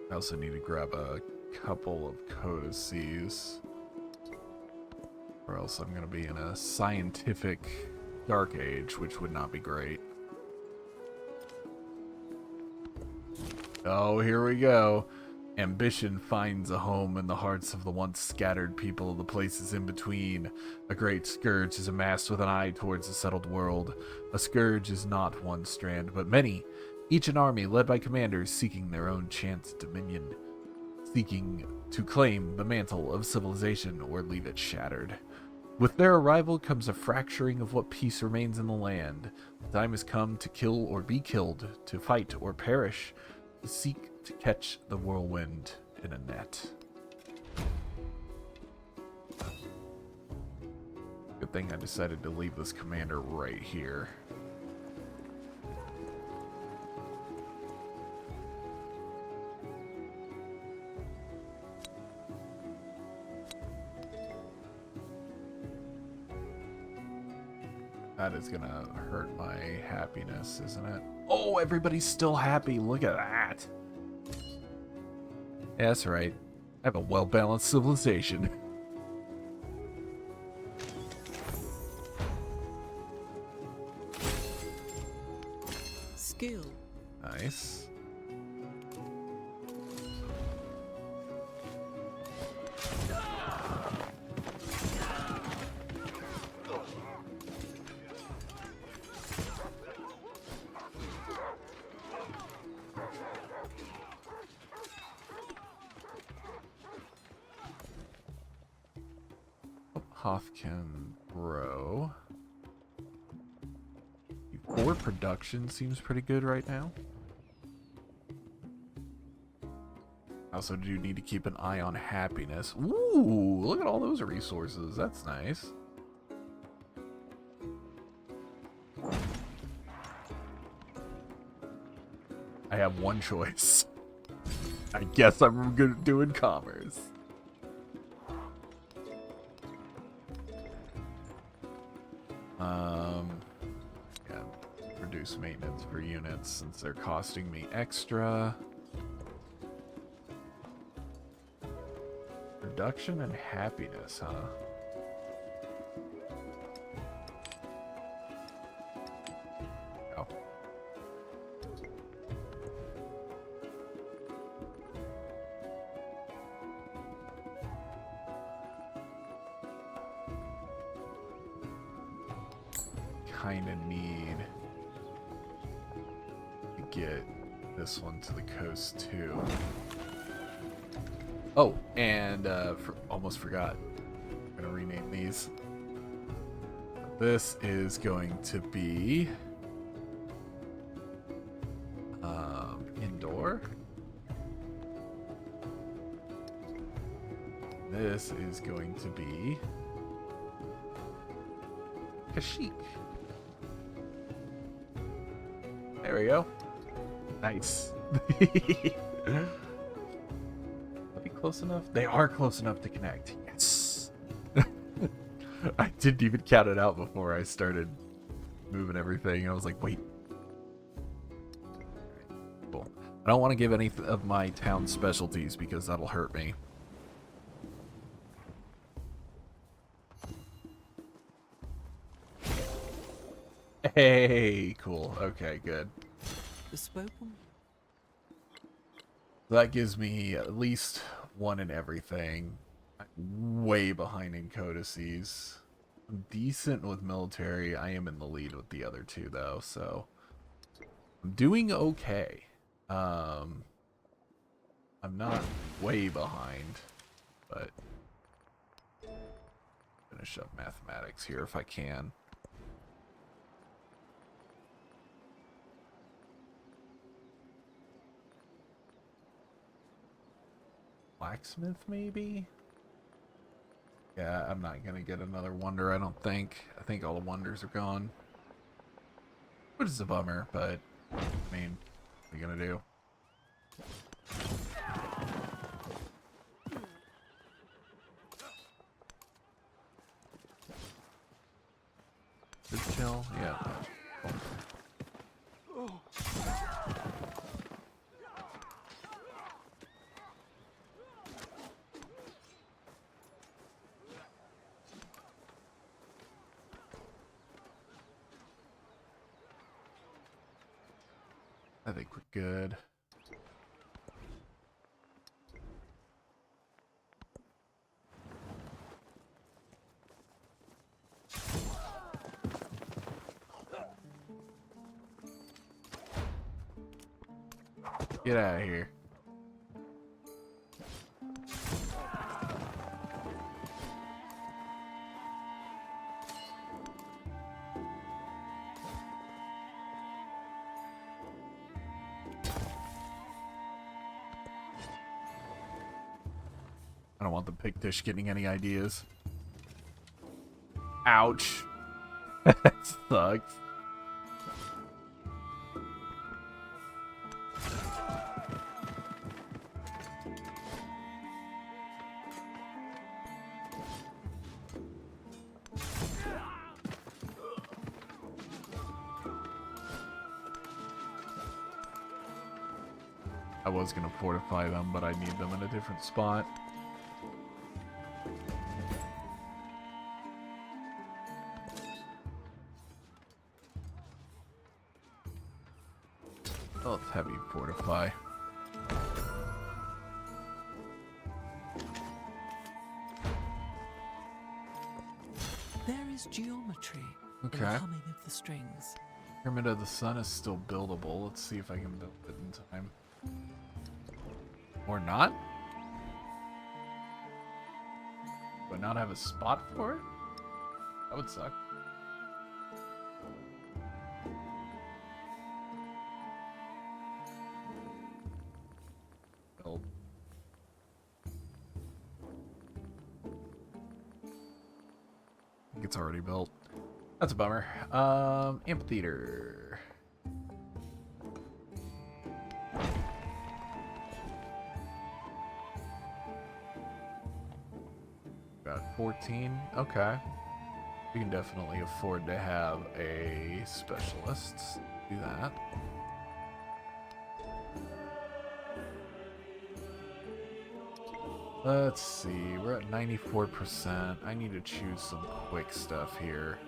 I also need to grab a couple of codices, or else I'm going to be in a scientific dark age, which would not be great. Oh, here we go. Ambition finds a home in the hearts of the once scattered people of the places in between. A great scourge is amassed with an eye towards the settled world. A scourge is not one strand, but many, each an army led by commanders seeking their own chance at dominion, seeking to claim the mantle of civilization or leave it shattered. With their arrival comes a fracturing of what peace remains in the land. The time has come to kill or be killed, to fight or perish, to seek to catch the whirlwind in a net. Good thing I decided to leave this commander right here. That is gonna hurt my happiness, isn't it? Oh, everybody's still happy. Look at that. Yeah, that's right. I have a well-balanced civilization. Skill. Nice. Hoth can grow. 4 production seems pretty good right now. I also do need to keep an eye on happiness. Ooh, look at all those resources. That's nice. I have one choice. I guess I'm good at doing commerce. Yeah, reduce maintenance for units since they're costing me extra. Production and happiness, huh? Oh. Kind of need to get this one to the coast too. Oh, and almost forgot. I'm gonna rename these. This is going to be indoor. This is going to be Kashyyyk. There we go. Nice. Are they close enough? They are close enough to connect. Yes. I didn't even count it out before I started moving everything. I was like, wait, I don't want to give any of my town specialties because that'll hurt me. Hey, cool. Okay, good. The spoken. That gives me at least one in everything. I'm way behind in codices. I'm decent with military. I am in the lead with the other two, though, so I'm doing okay. I'm not way behind, but finish up mathematics here if I can. Blacksmith, maybe? Yeah, I'm not gonna get another wonder, I don't think. I think all the wonders are gone. Which is a bummer, but, I mean, what are you gonna do? Did it kill? Yeah. Cool. I think we're good. Get out of here. I don't want the pig dish getting any ideas. Ouch. That sucks. I was gonna fortify them, but I need them in a different spot. Oh, it's heavy fortify. There is geometry in Okay. the humming of the strings. Pyramid of the Sun is still buildable. Let's see if I can build it in time. Or not? Do I not have a spot for it? That would suck. Build. I think it's already built. That's a bummer. Amphitheater. Got 14. Okay. We can definitely afford to have a specialist. Do that. Let's see. We're at 94%. I need to choose some quick stuff here.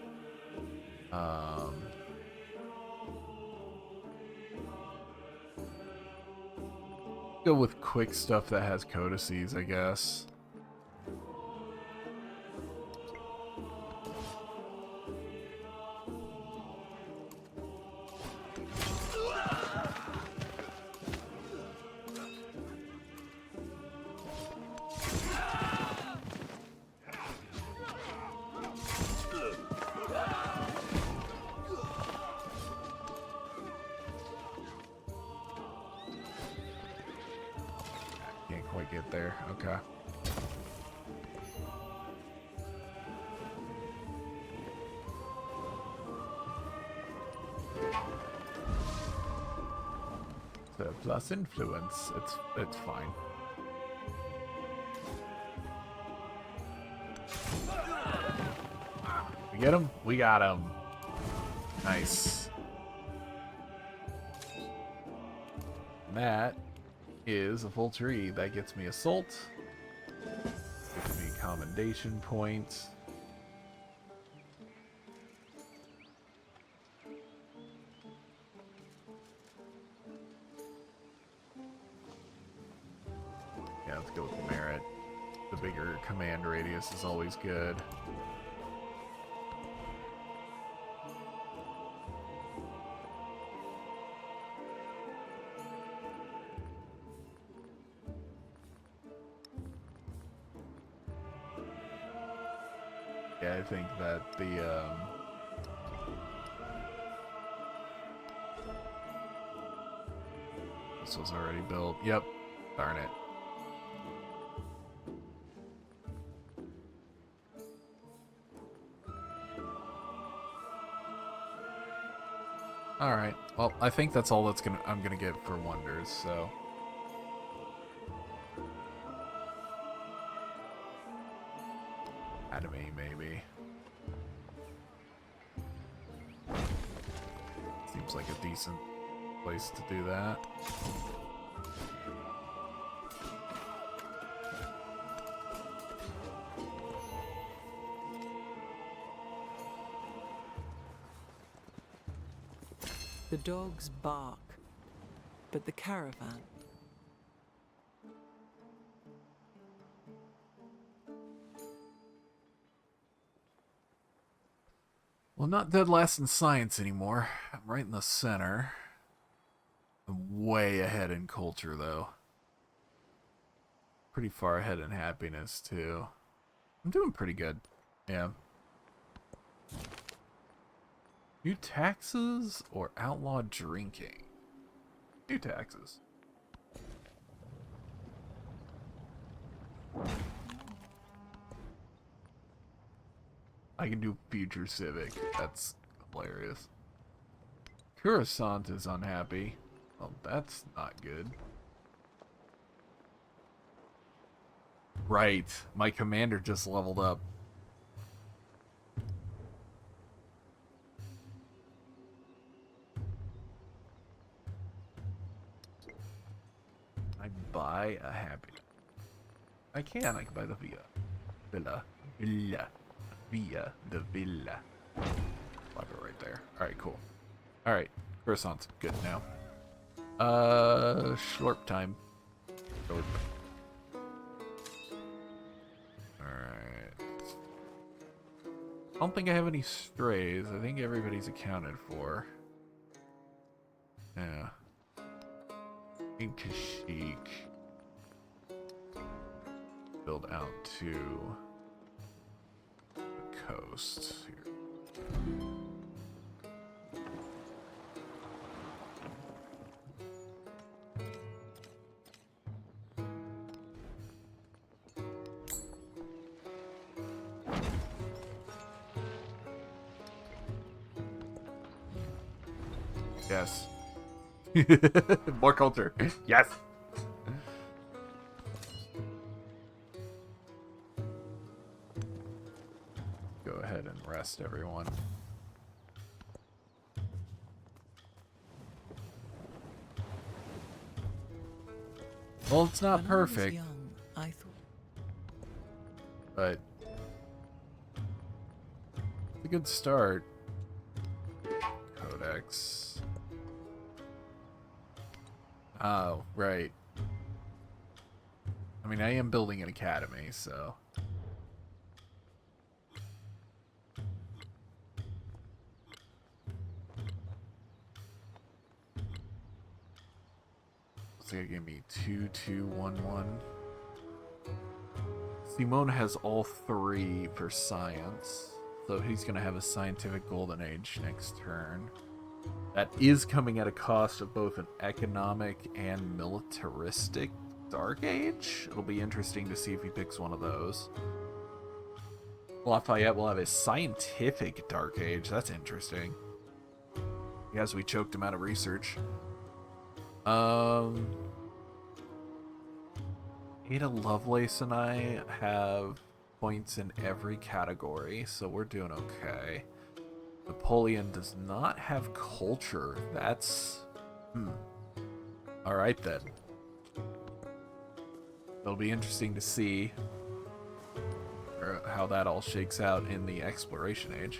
Go with quick stuff that has codices, I guess. Can't quite get there. Okay. So plus influence. It's fine. We get him? We got him. Nice. And that is a full tree. That gets me assault. Gives me commendation points. Yeah, let's go with merit. The bigger command radius is always good. Yeah, I think that the this was already built. Yep. Darn it. All right. Well, I think that's all I'm gonna get for wonders. So. Academy, maybe. Seems like a decent place to do that. The dogs bark, but the caravan. Well, not dead last in science anymore. I'm right in the center. I'm way ahead in culture, though. Pretty far ahead in happiness, too. I'm doing pretty good. Yeah. New taxes or outlaw drinking? New taxes. I can do future civic. That's hilarious. Coruscant is unhappy. Well, that's not good. Right. My commander just leveled up. I buy a happy. I can buy the villa. Via the villa. Plug it right there. Alright, cool. Alright, croissants. Good now. Slurp time. Slurp. Alright. I don't think I have any strays. I think everybody's accounted for. Yeah. Inkashik. Build out to the coast here. Yes. More culture. Yes. Go ahead and rest everyone. Well, it's not When I was perfect, young, I thought but it's a good start. Codex. Oh, right. I mean, I am building an academy, so. Looks like it gave me 2211. Simone has all three for science, so he's going to have a scientific golden age next turn. That is coming at a cost of both an economic and militaristic dark age. It'll be interesting to see if he picks one of those. Lafayette will have a scientific dark age. That's interesting. Yes, we choked him out of research. Ada Lovelace and I have points in every category, so we're doing okay. Napoleon does not have culture. That's... Alright then. It'll be interesting to see how that all shakes out in the exploration age.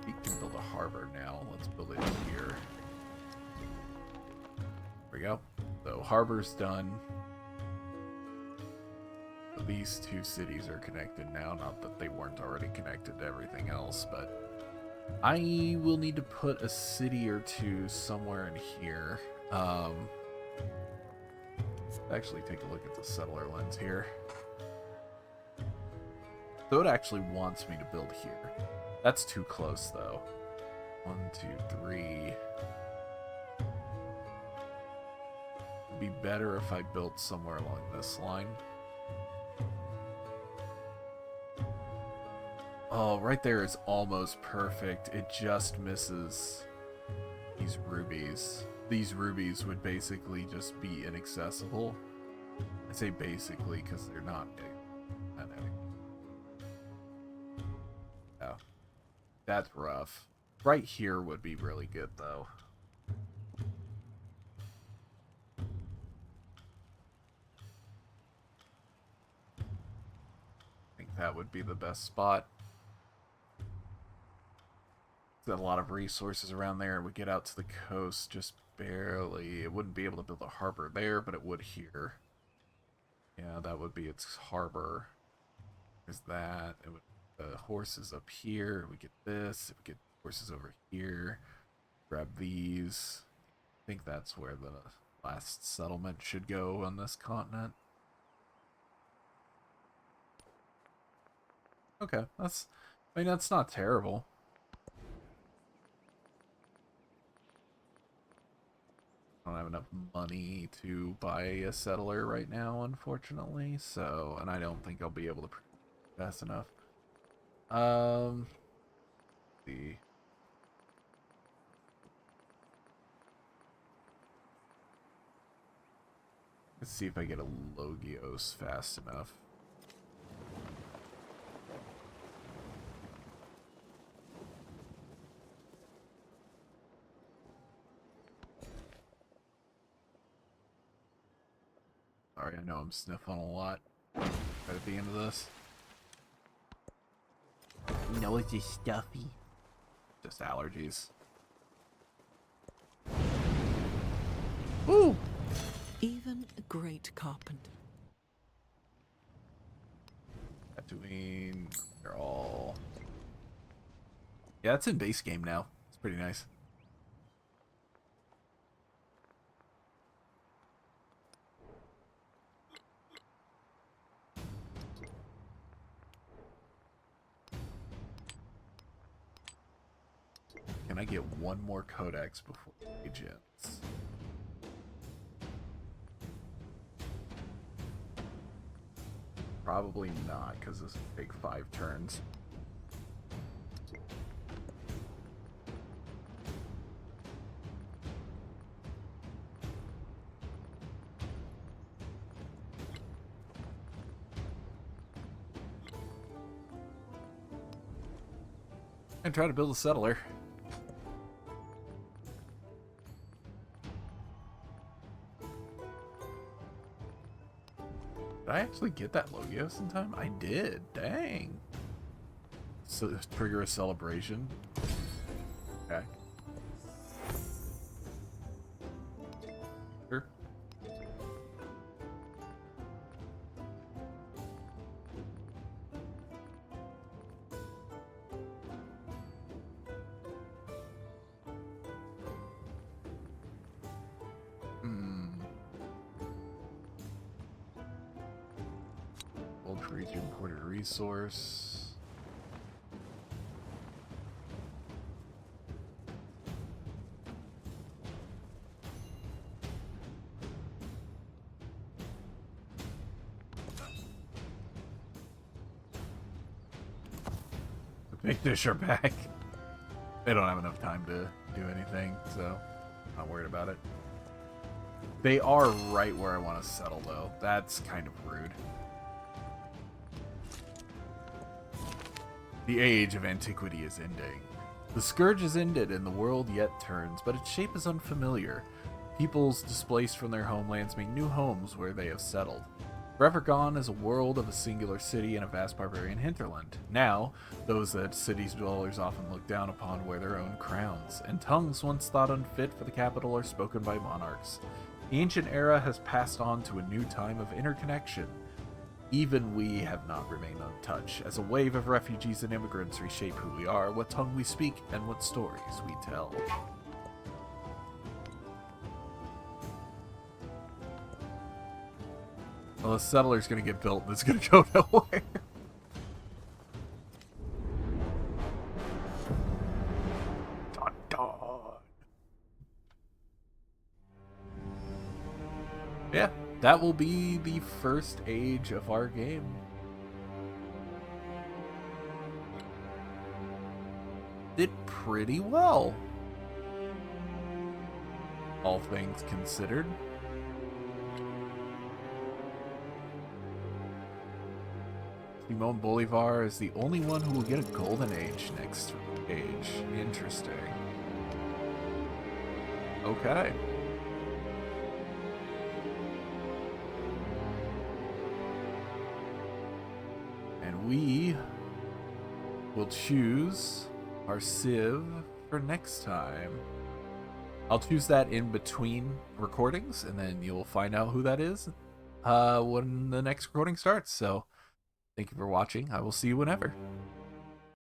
We can build a harbor now. Let's build it here. There we go. So harbor's done. These two cities are connected now. Not that they weren't already connected to everything else, but I will need to put a city or two somewhere in here. Actually take a look at the settler lens here. So it actually wants me to build here. That's too close though. 1, 2, 3. It'd be better if I built somewhere along this line. Oh, right there is almost perfect. It just misses these rubies. These rubies would basically just be inaccessible. I say basically because they're not. I know. Oh, that's rough. Right here would be really good though. I think that would be the best spot. Got a lot of resources around there. We get out to the coast just barely. It wouldn't be able to build a harbor there, but it would here. Yeah, that would be its harbor. There's that. It would horses up here. We get this. We get horses over here. Grab these. I think that's where the last settlement should go on this continent. Okay, that's not terrible. I don't have enough money to buy a settler right now, unfortunately. So, and I don't think I'll be able to fast enough. Let's see. Let's see if I get a Logios fast enough. Sorry, I know I'm sniffing a lot right at the end of this. You know, it's just stuffy. Just allergies. Ooh! Even a great carpenter. Tatooine, they're all... Yeah, it's in base game now. It's pretty nice. Can I get one more codex before age ends? Probably not, because this will take 5 turns. And try to build a settler. Did I actually get that Logios in time? I did. Dang. So trigger a celebration. Okay. Sure. For each imported resource. The big fish are back. They don't have enough time to do anything, so I'm not worried about it. They are right where I want to settle, though. That's kind of rude. The age of antiquity is ending. The scourge is ended and the world yet turns, but its shape is unfamiliar. Peoples displaced from their homelands make new homes where they have settled. Forever Gone is a world of a singular city and a vast barbarian hinterland. Now, those that cities dwellers often look down upon wear their own crowns, and tongues once thought unfit for the capital are spoken by monarchs. The ancient era has passed on to a new time of interconnection. Even we have not remained untouched, as a wave of refugees and immigrants reshape who we are, what tongue we speak, and what stories we tell. Well, the settler's gonna get built and it's gonna go nowhere. Dun, dun. Yeah, that will be the first age of our game. Did pretty well, all things considered. Simon Bolivar is the only one who will get a golden age next age. Interesting. Okay. And we will choose our Civ for next time. I'll choose that in between recordings, and then you'll find out who that is when the next recording starts. So, thank you for watching. I will see you whenever.